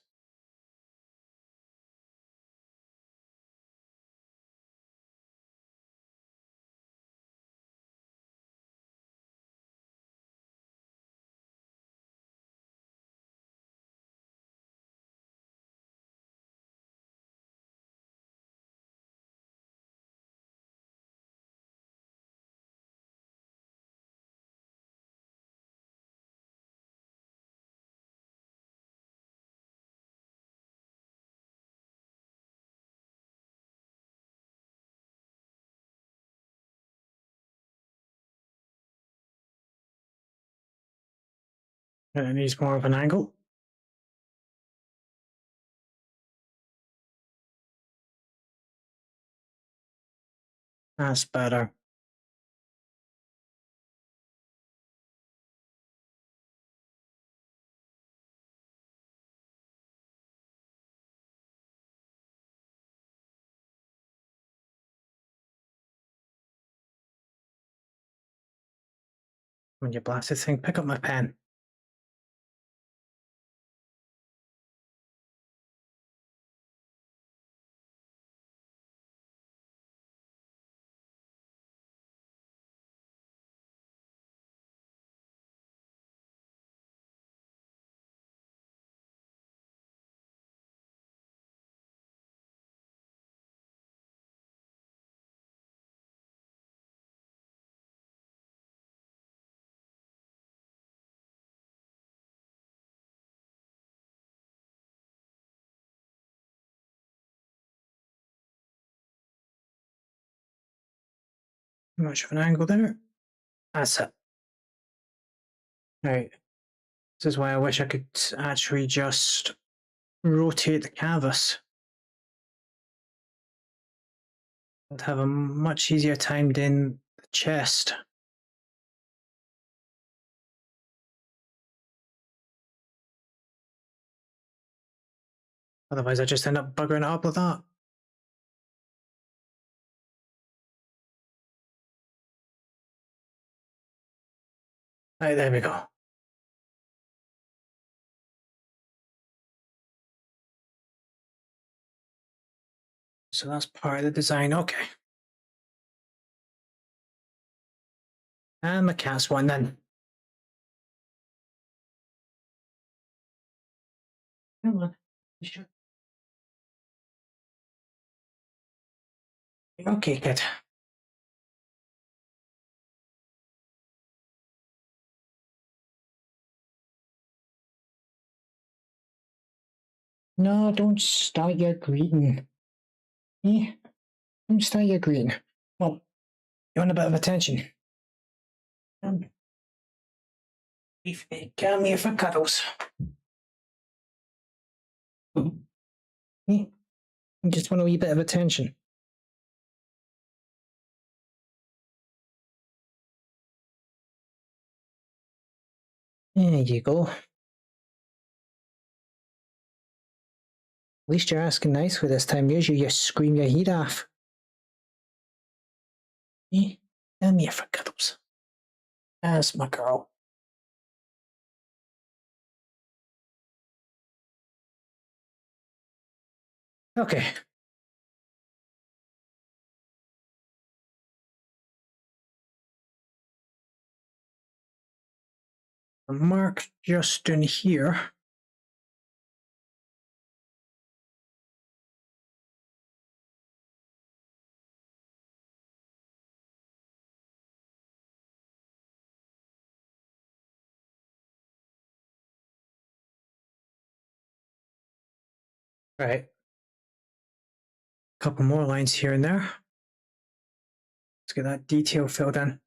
And it needs more of an angle. That's better. When you blast this thing, pick up my pen. Much of an angle there. That's it. Right. This is why I wish I could actually just rotate the canvas. I'd have a much easier time in the chest. Otherwise, I just end up buggering it up with that. Right, there we go. So that's part of the design. Okay. And the cat's one then. Come on. Okay, kid. No, don't start your greeting. Eh? Don't start your greeting. Well, you want a bit of attention? Come here for cuddles. Eh? You just want a wee bit of attention. There you go. At least you're asking nicely this time. Usually you scream your head off. Eh? Come here for cuddles. That's my girl. Okay. A mark just in here. Right. couple more lines here and there. Let's get that detail filled in.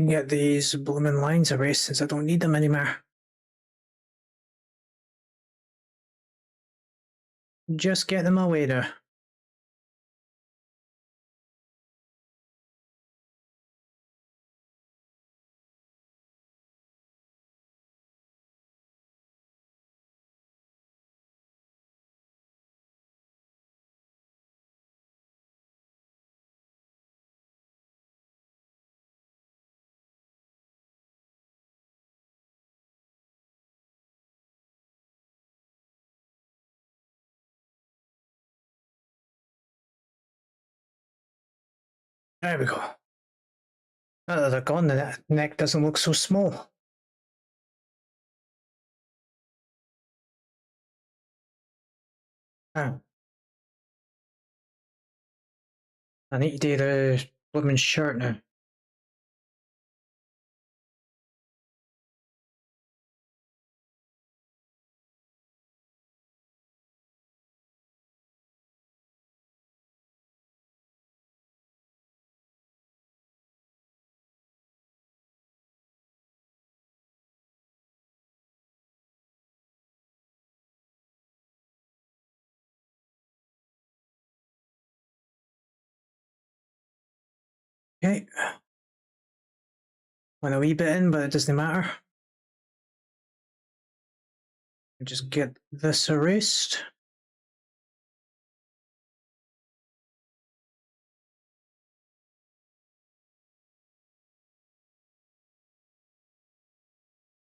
Get these blooming lines erased since I don't need them anymore. Just get them away there. There we go. Now that they're gone, the neck doesn't look so small. Ah. I need to do the blooming shirt now. Okay. Went a wee bit in, but it doesn't matter. Just get this erased.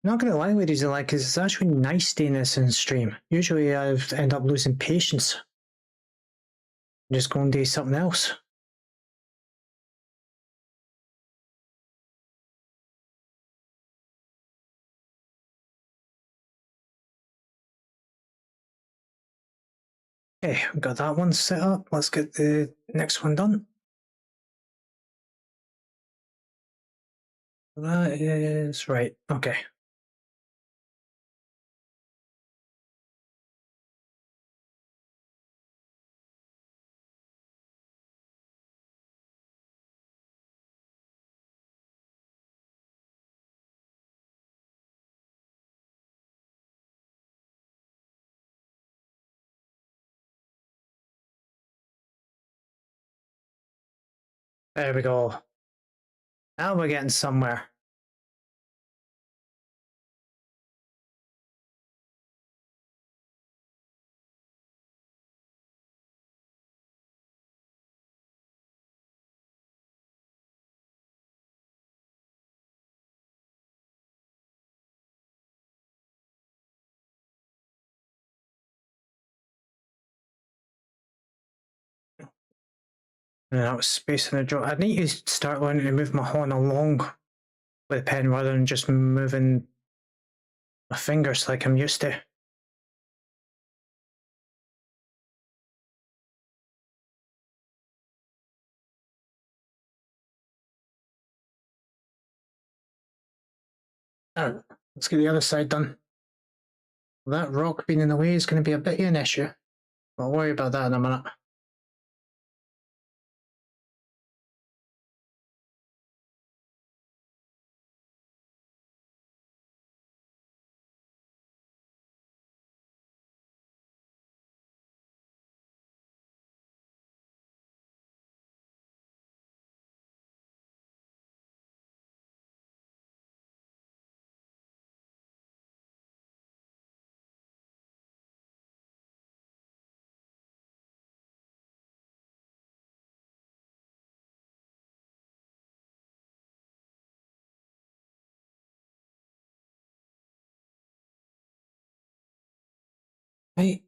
Not gonna lie, ladies and like, it's actually nice doing this in stream. Usually I end up losing patience. Just go and do something else. Okay, we got that one set up. Let's get the next one done. That is right. Okay. There we go. Now we're getting somewhere. And that was space in the draw. I need to start learning to move my horn along with a pen rather than just moving my fingers like I'm used to. Let's get the other side done. That rock being in the way is going to be a bit of an issue. I'll worry about that in a minute. Right.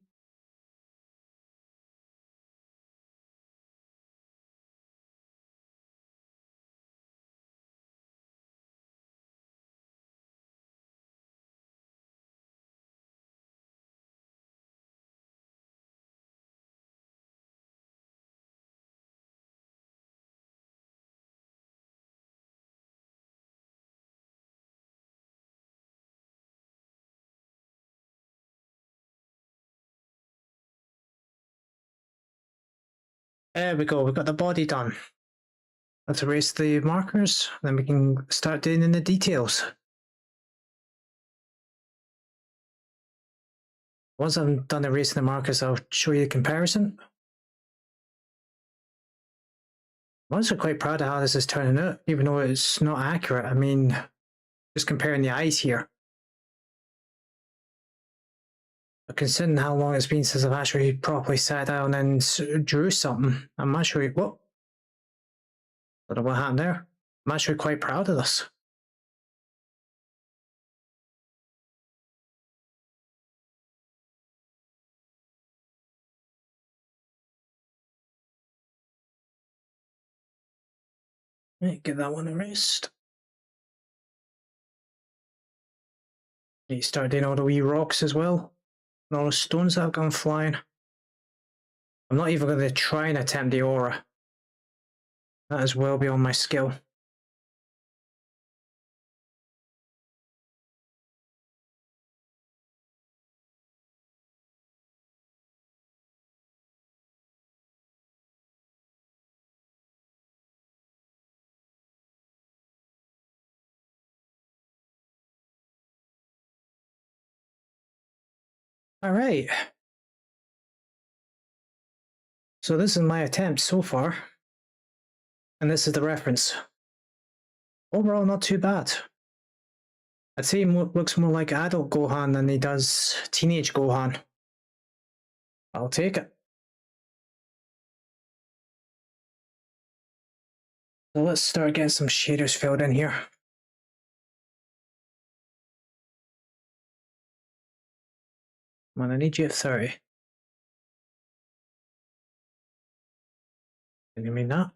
There we go, we've got the body done. Let's erase the markers, then we can start doing in the details. Once I'm done erasing the markers, I'll show you the comparison. I'm also quite proud of how this is turning out, even though it's not accurate. I mean, just comparing the eyes here. But considering how long it's been since I've actually properly sat down and drew something, I'm actually, whoa, I don't know what happened there. I'm actually quite proud of this. Right, get that one erased. Need to start doing all the wee rocks as well. And all the stones that have gone flying. I'm not even going to try and attempt the aura. That is well beyond my skill. Alright. So this is my attempt so far. And this is the reference. Overall, not too bad. I'd say he looks more like adult Gohan than he does teenage Gohan. I'll take it. So let's start getting some shaders filled in here. Come on, I need you at 30. Can you mean that?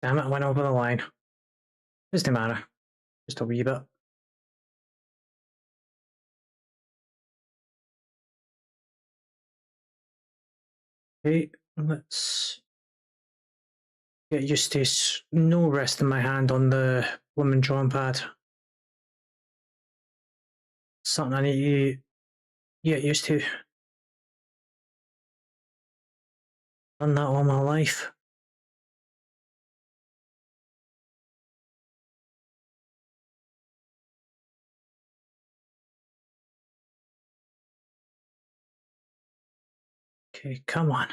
Damn it, I went over the line. Doesn't matter. Just a wee bit. Okay, let's get used to no rest in my hand on the woman drawing pad. Something I need to get used to. Done that all my life. Okay, come on.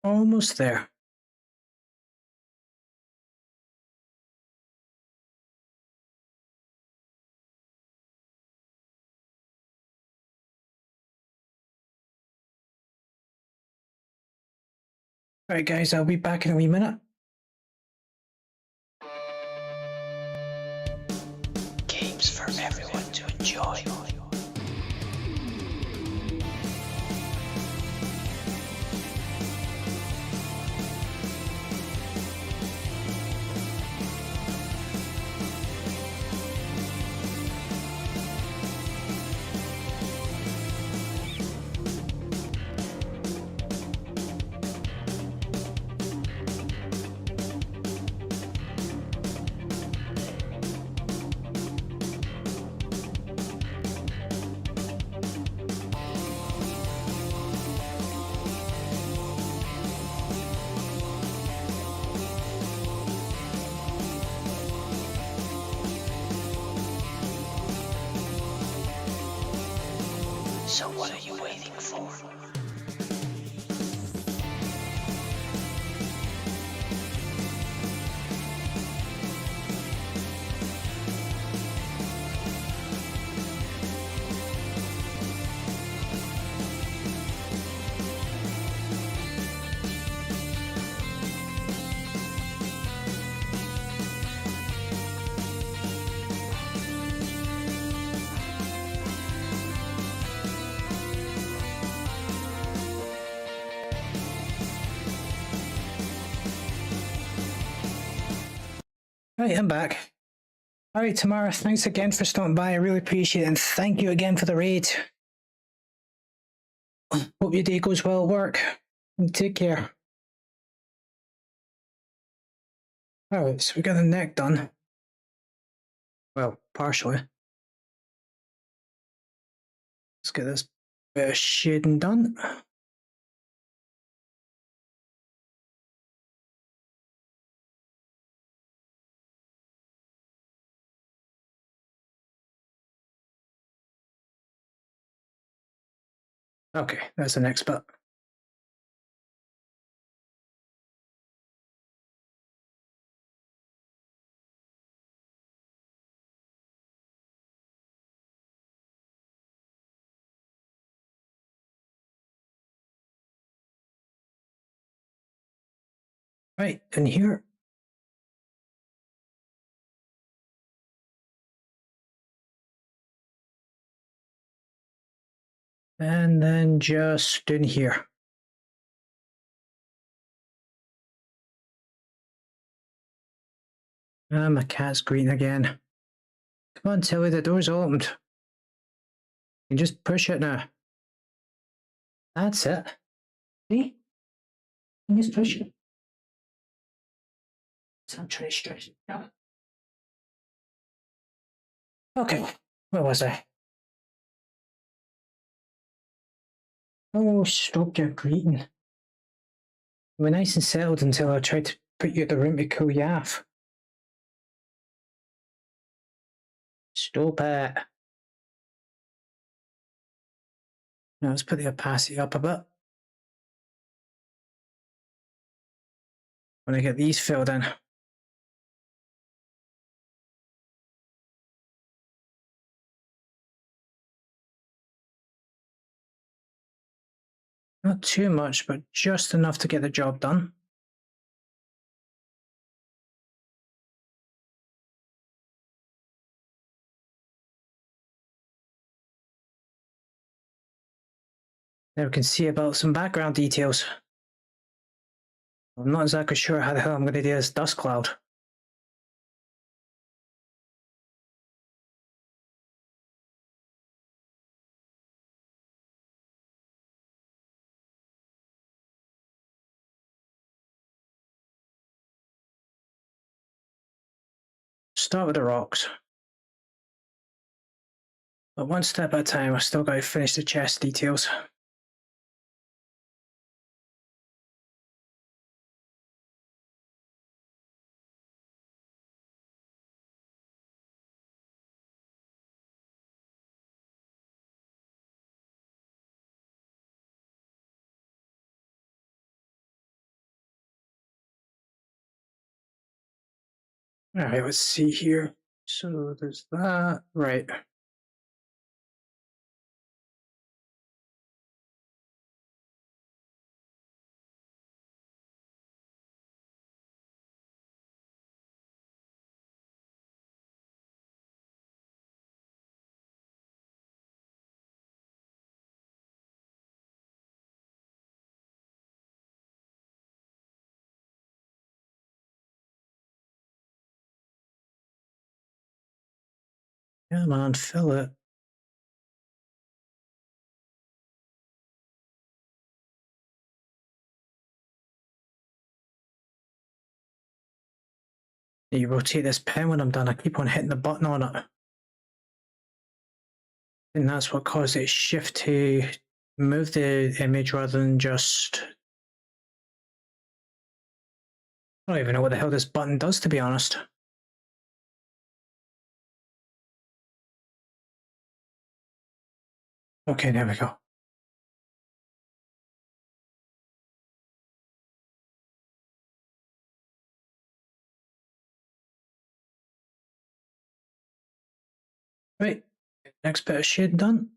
Almost there. Alright guys, I'll be back in a wee minute. Games for everyone to enjoy. So what are you waiting for? Right, I'm back. Alright, Tamara, thanks again for stopping by. I really appreciate it, and thank you again for the raid. Hope your day goes well at work. Take care. Alright, so we got the neck done. Well, partially. Let's get this bit of shading done. Okay, that's the next bit. Right, in here. And then just in here. Ah, my cat's green again. Come on, Tilly, the door's opened. You can just push it now. That's it. See? You just push it. So I'm trying to stretch it out. Okay, where was I? Oh, stop your greeting. You were nice and settled until I tried to put you in the room to cool you off. Stop it. Now let's put the opacity up a bit. When I get these filled in. Not too much, but just enough to get the job done. Now we can see about some background details. I'm not exactly sure how the hell I'm going to do this dust cloud. Start with the rocks. But one step at a time, I've still got to finish the chest details. Alright, let's see here. So there's that. Right. Come on, fill it. You rotate this pen when I'm done. I keep on hitting the button on it. And that's what caused it shift to move the image rather than just... I don't even know what the hell this button does, to be honest. Okay, there we go. Right, next bit of shade done.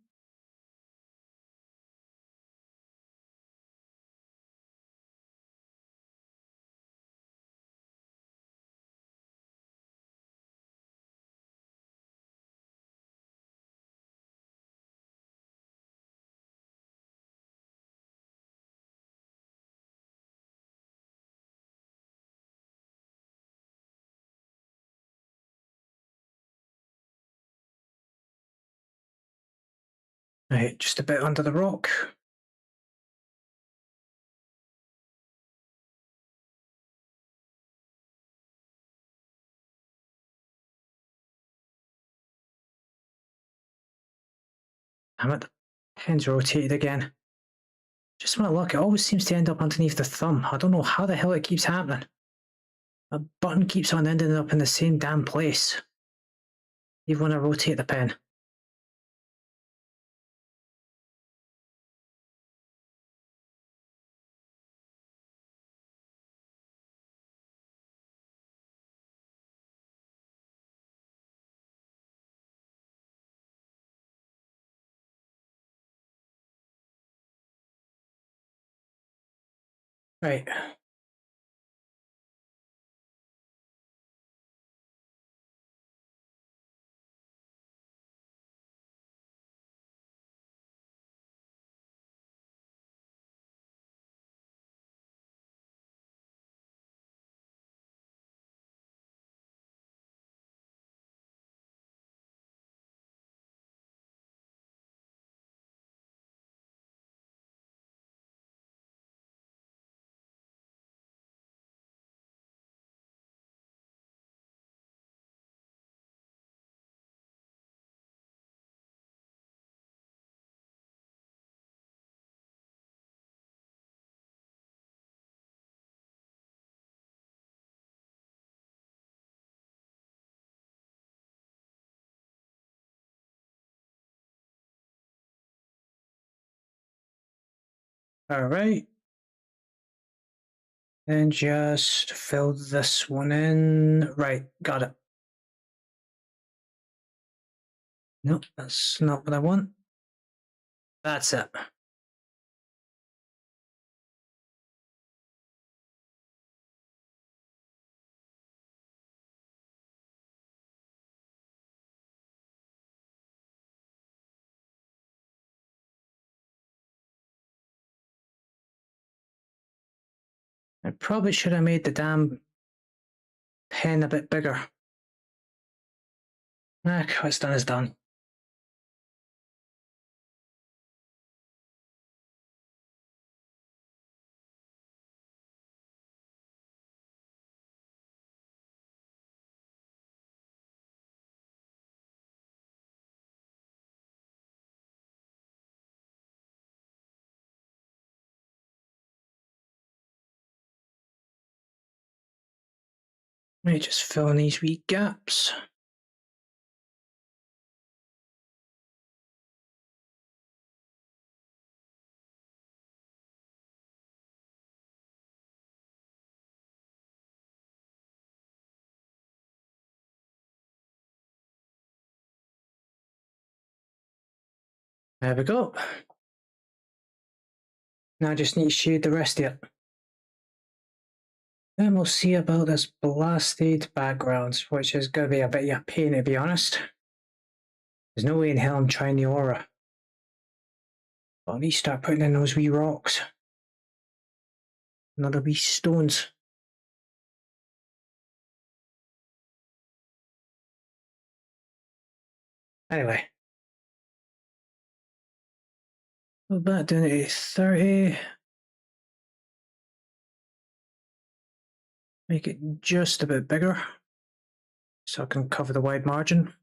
Right, just a bit under the rock. Damn it, the pen's rotated again. Just when I look, it always seems to end up underneath the thumb. I don't know how the hell it keeps happening. A button keeps on ending up in the same damn place, even when I rotate the pen. Right. Alright. Then just fill this one in. Right, got it. Nope, that's not what I want. That's it. I probably should have made the damn pen a bit bigger. What's done is done. Let me just fill in these wee gaps. There we go. Now I just need to shade the rest of it. Then we'll see about this blasted background, which is going to be a bit of a pain, to be honest. There's no way in hell I'm trying the aura. But I need to start putting in those wee rocks. Another wee stones. Anyway. Go back down to 30. Make it just a bit bigger. So I can cover the wide margin.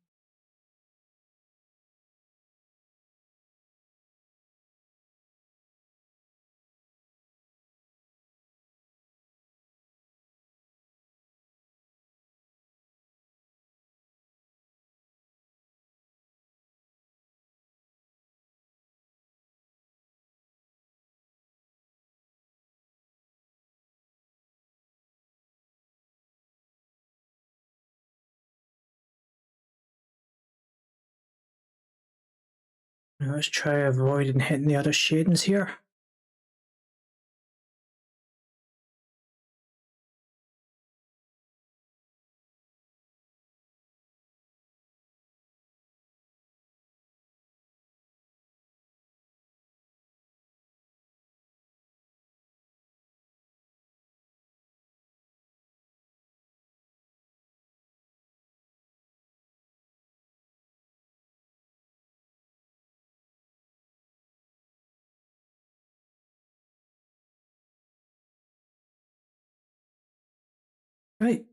Now let's try avoiding hitting the other shadings here. Right.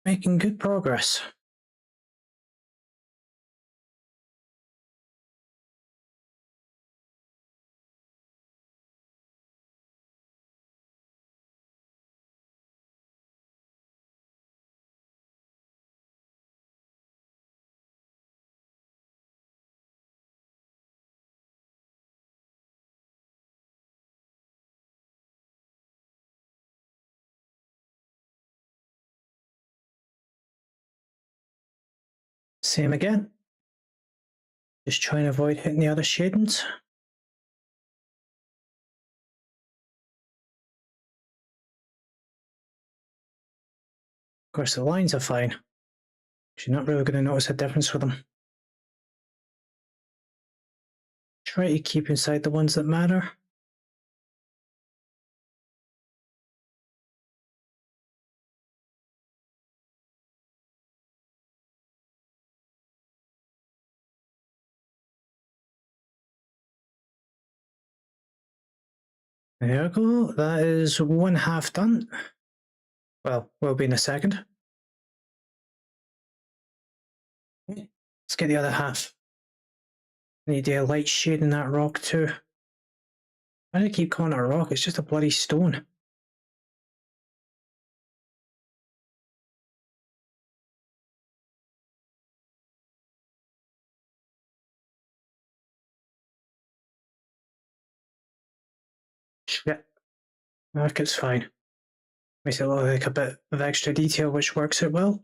Making good progress. Same again. Just trying to avoid hitting the other shadings. Of course, the lines are fine. You're not really going to notice a difference with them. Try to keep inside the ones that matter. There we go. That is one half done. Well, will be in a second. Let's get the other half. Need a light shade in that rock too. Why do I keep calling it a rock? It's just a bloody stone. Shit. Look, it's fine. Makes it look like a bit of extra detail, which works out well.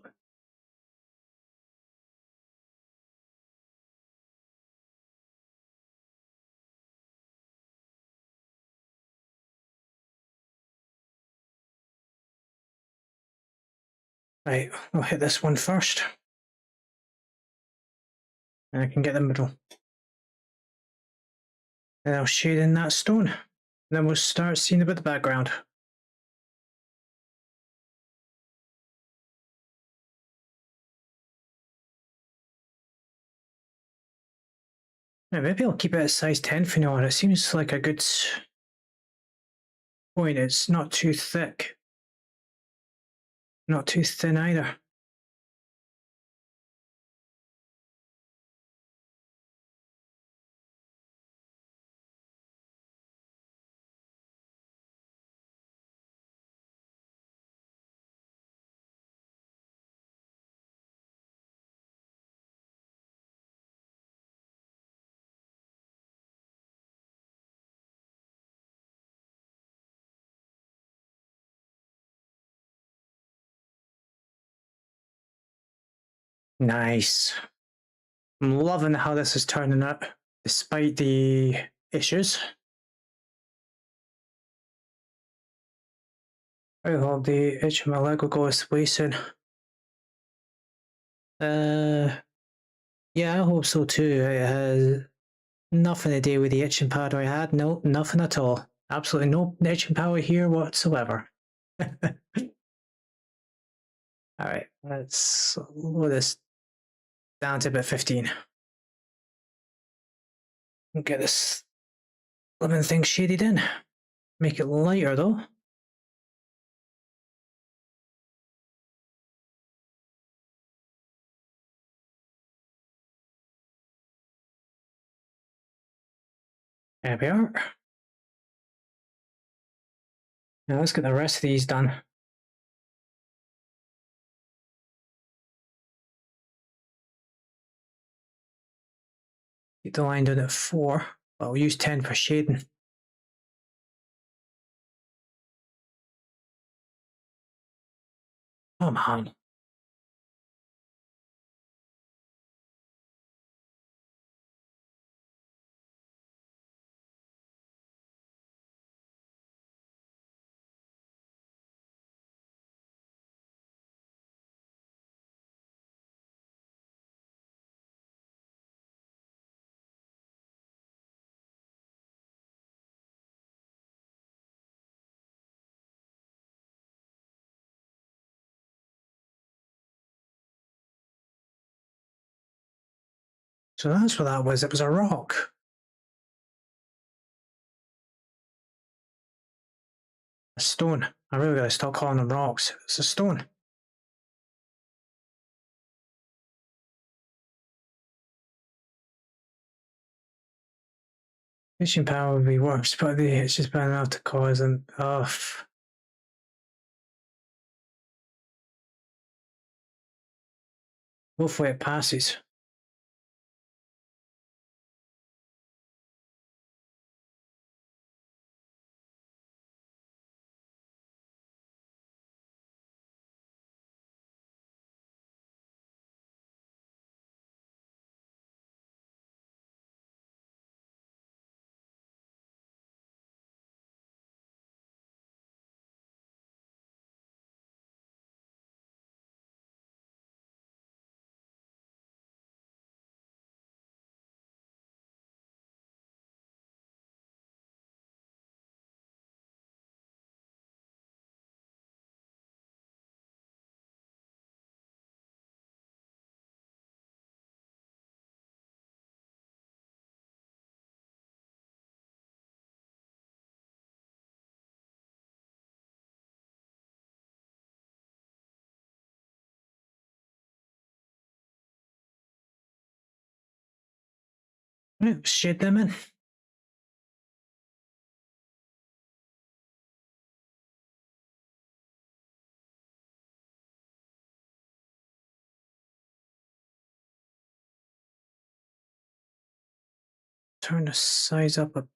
Right, I'll hit this one first. And I can get the middle. And I'll shade in that stone. And then we'll start seeing a bit of the background. Yeah, maybe I'll keep it at size 10 for now on. It seems like a good point. It's not too thick. Not too thin either. Nice. I'm loving how this is turning out, despite the issues. I hope the itch in my leg will go away soon. Yeah, I hope so too. It has nothing to do with the itching powder I had. No, nothing at all. Absolutely no itching power here whatsoever. Alright, let's lower this down to about 15. Get this lemon thing shaded in. Make it lighter though. There we are. Now let's get the rest of these done. Keep the line down at 4, but we'll use 10 for shading. Come on. So that's what that was. It was a rock. A stone. I really gotta stop calling them rocks. It's a stone. Fishing power would be worse, but it's just bad enough to cause them. Hopefully it passes. Right, shade them in. Turn the size up a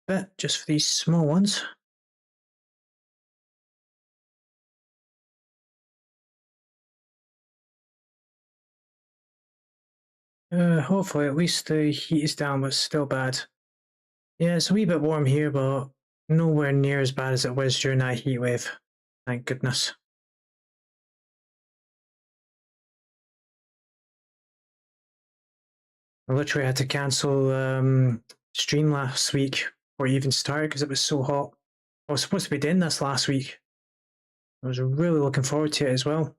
bit just for these small ones. Hopefully at least the heat is down, but it's still bad. Yeah, it's a wee bit warm here, but nowhere near as bad as it was during that heat wave. Thank goodness. I literally had to cancel stream last week or even start because it was so hot. I was supposed to be doing this last week. I was really looking forward to it as well.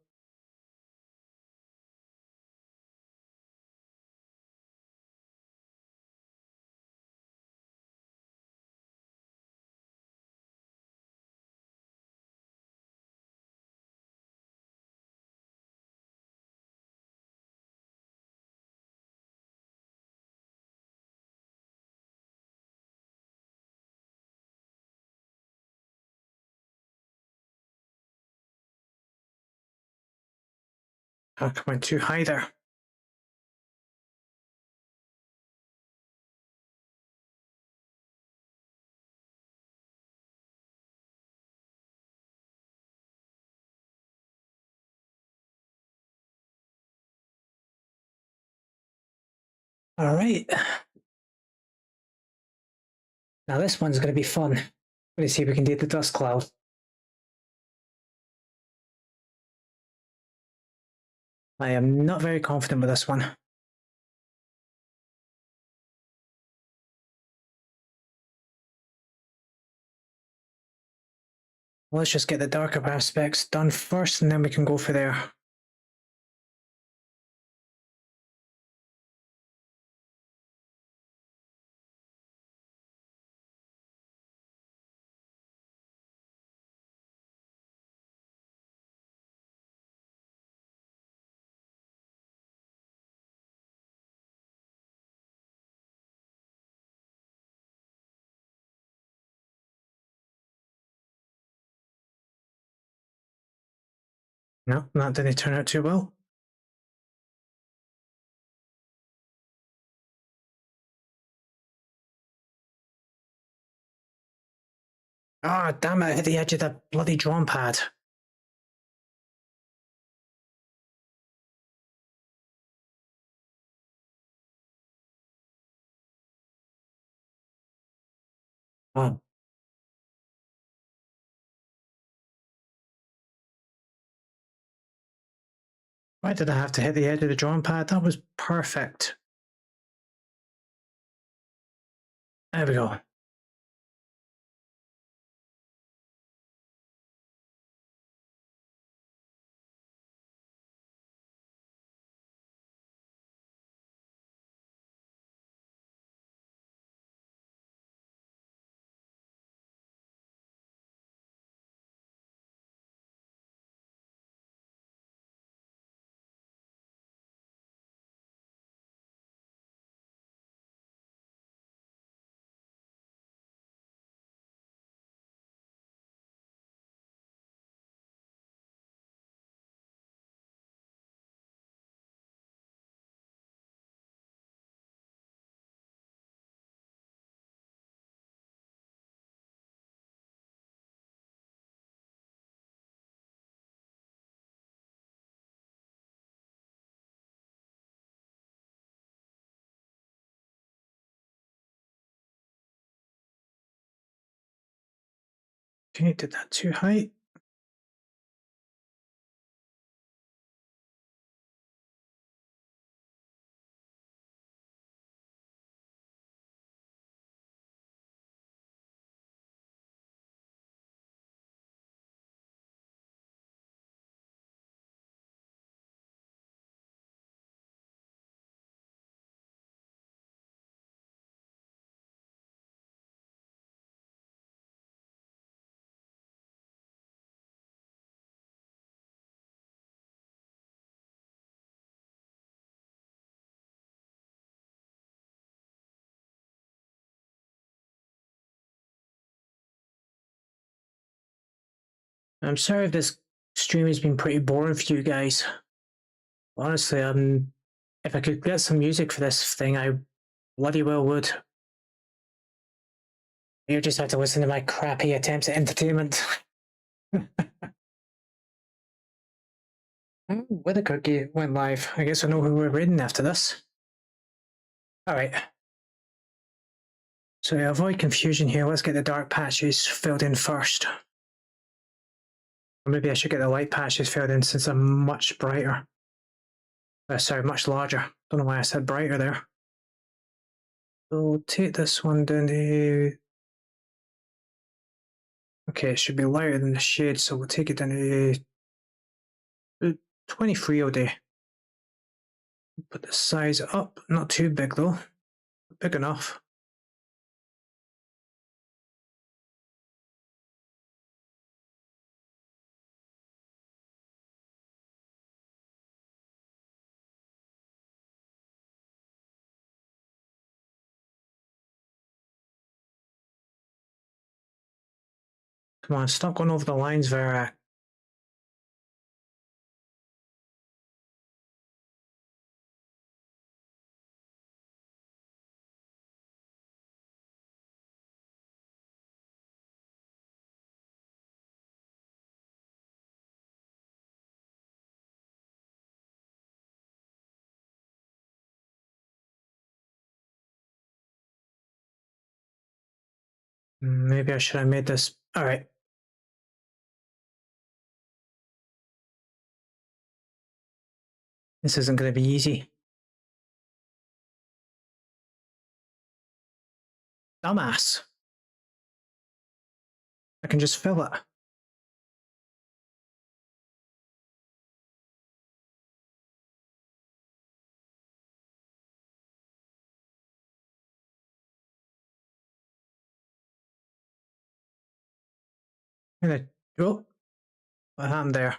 I went too high there. All right. Now this one's going to be fun. Let's see if we can do the dust cloud. I am not very confident with this one. Let's just get the darker aspects done first and then we can go for there. No, that didn't turn out too well. Ah, damn it, I hit the edge of the bloody drawn pad. Oh. Why did I have to hit the edge of the drawn pad? That was perfect. There we go. Okay, did that too high. I'm sorry if this stream has been pretty boring for you guys. Honestly, if I could get some music for this thing, I bloody well would. You just have to listen to my crappy attempts at entertainment. With the cookie went live. I guess I know who we're raiding after this. Alright. So to avoid confusion here, let's get the dark patches filled in first. Or maybe I should get the light patches filled in since I'm much brighter. Sorry, much larger. Don't know why I said brighter there. So we'll take this one down to... Okay, it should be lighter than the shade, so we'll take it down to 23 all day. Put the size up, not too big though, big enough. Come on, stop going over the lines, Verak. Maybe I should have made this. Alright. This isn't going to be easy. Dumbass. I can just fill it. Oh, what happened there?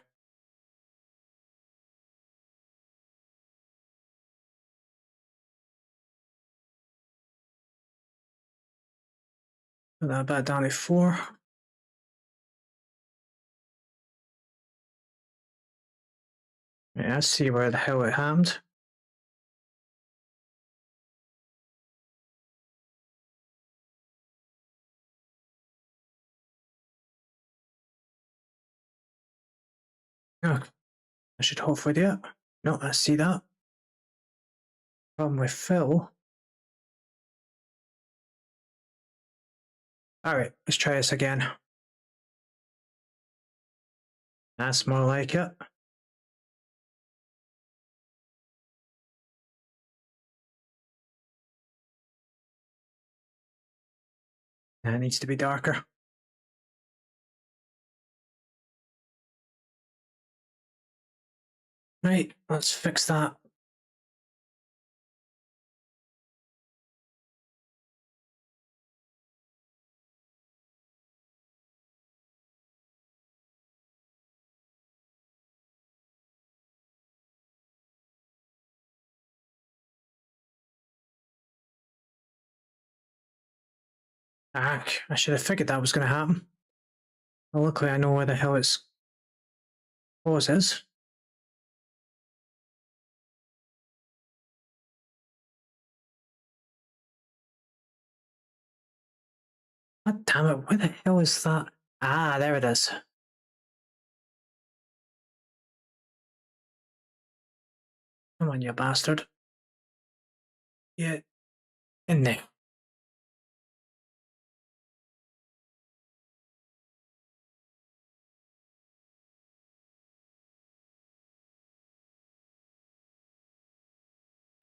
Put that back down to 4. Yeah, let's see where the hell it happened. Oh, I should hopefully do it. No, I see that. Problem with fill. Alright, let's try this again. That's more like it. That needs to be darker. Right, let's fix that. Ah, I should have figured that was going to happen. Well, luckily I know where the hell its cause is. God damn it, where the hell is that? Ah, there it is. Come on, you bastard. Yeah, in there.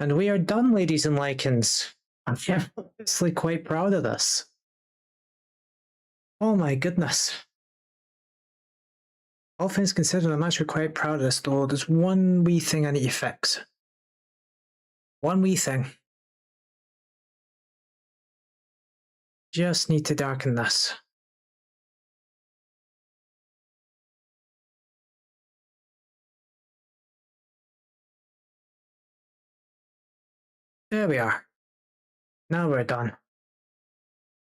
And we are done, ladies and lycans. I'm honestly quite proud of this. Oh my goodness. All things considered, I'm actually quite proud of this, though. There's one wee thing I need to fix. One wee thing. Just need to darken this. There we are. Now we're done.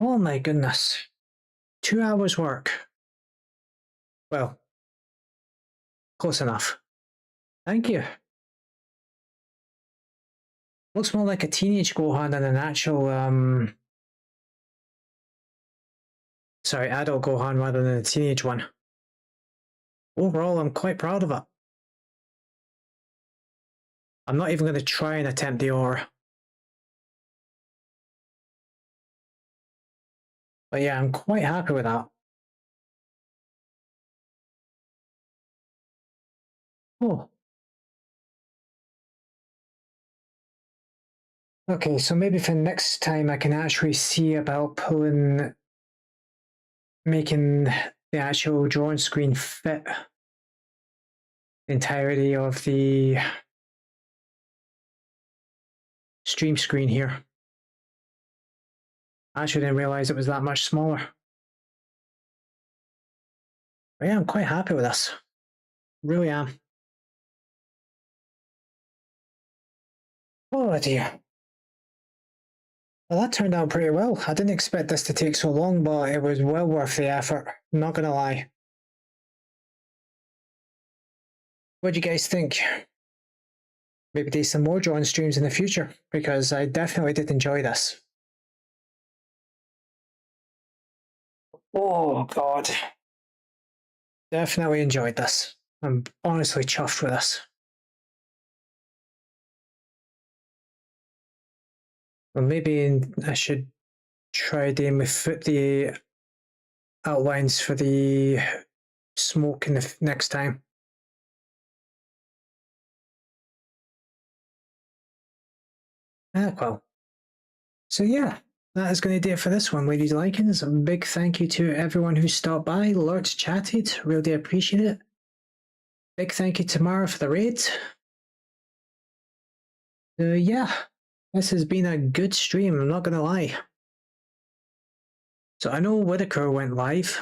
Oh my goodness. 2 hours work. Well, close enough. Thank you. Looks more like a teenage Gohan than an actual, sorry, adult Gohan rather than a teenage one. Overall, I'm quite proud of it. I'm not even going to try and attempt the aura. But yeah, I'm quite happy with that. Oh. Okay, so maybe for next time I can actually see about making the actual drawing screen fit the entirety of the stream screen here. I actually didn't realize it was that much smaller. But yeah, I'm quite happy with this. Really am. Oh dear. Well, that turned out pretty well. I didn't expect this to take so long, but it was well worth the effort. I'm not gonna lie. What do you guys think? Maybe do some more drawing streams in the future, because I definitely did enjoy this. Oh god. Definitely enjoyed this. I'm honestly chuffed with this. Well, maybe I should try doing the outlines for the smoke in the next time. Well. So yeah, that is going to do it for this one, ladies and lycans. A big thank you to everyone who stopped by, lurked, chatted. Really appreciate it. Big thank you to Mara for the raid. Yeah, this has been a good stream, I'm not going to lie. So I know Whitaker went live.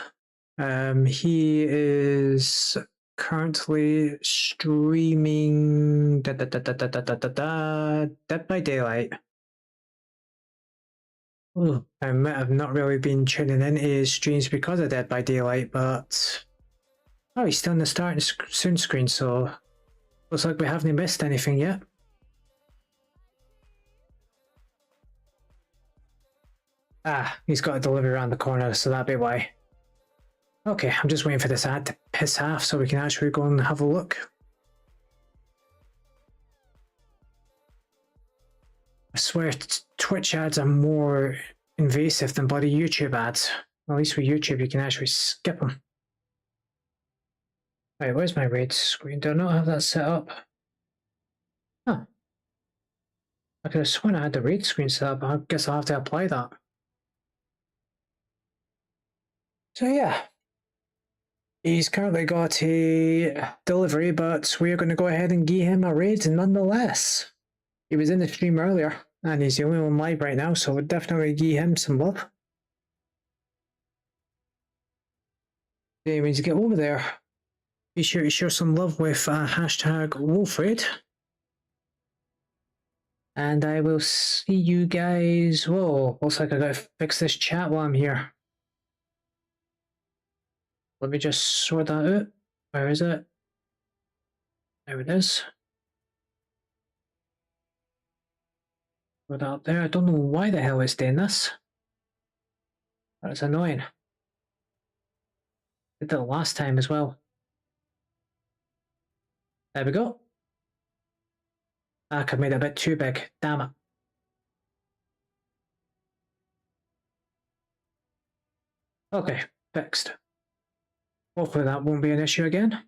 He is currently streaming Dead by Daylight. Ooh, I might have not really been tuning into his streams because of Dead by Daylight, but oh, he's still in the starting soon screen, so looks like we haven't missed anything yet. Ah, he's got a delivery around the corner, so that'd be why. Okay, I'm just waiting for this ad to piss off so we can actually go and have a look. I swear Twitch ads are more invasive than bloody YouTube ads. At least with YouTube you can actually skip them. Wait, where's my raid screen? Do I not have that set up? Huh. I could have sworn I had the raid screen set up, but I guess I'll have to apply that. So yeah. He's currently got a delivery, but we're going to go ahead and give him a raid nonetheless. He was in the stream earlier, and he's the only one live right now, so we'll definitely give him some love. When you get over there, be sure to show some love with hashtag Wolfred. And I will see you guys. Whoa, looks like I gotta fix this chat while I'm here. Let me just sort that out. Where is it? There it is. Put that up there. I don't know why the hell it's doing this. That's annoying. Did that last time as well. There we go. I could made it a bit too big. Damn it. Okay, fixed. Hopefully that won't be an issue again.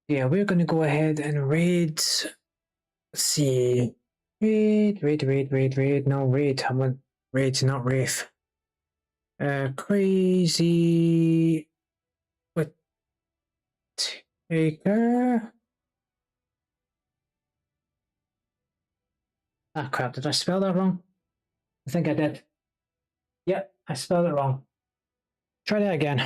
Yeah, we're going to go ahead and raid. Let's see. Raid. No, raid. I want raid, not Wraith. Crazy. What? Taker. Ah, crap. Did I spell that wrong? I think I did. Yep, I spelled it wrong. Try that again.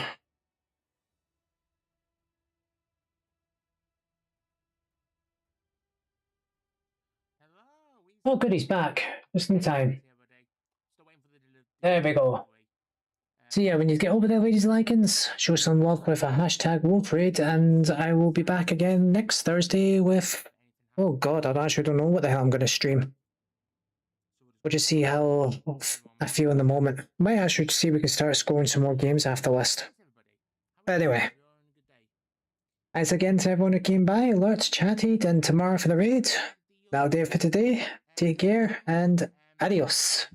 Oh, good, he's back. Just in time. There we go. So yeah, when you get over there, ladies and lycans, show some love with a hashtag wolf raid, and I will be back again next Thursday with... Oh god, I actually don't know what the hell I'm going to stream. We'll just see how I feel in the moment. Might actually see if we can start scoring some more games after list. But anyway. Thanks again to everyone who came by, alerts, chatted, and tomorrow for the raid. That'll do it for today. Take care, and adios.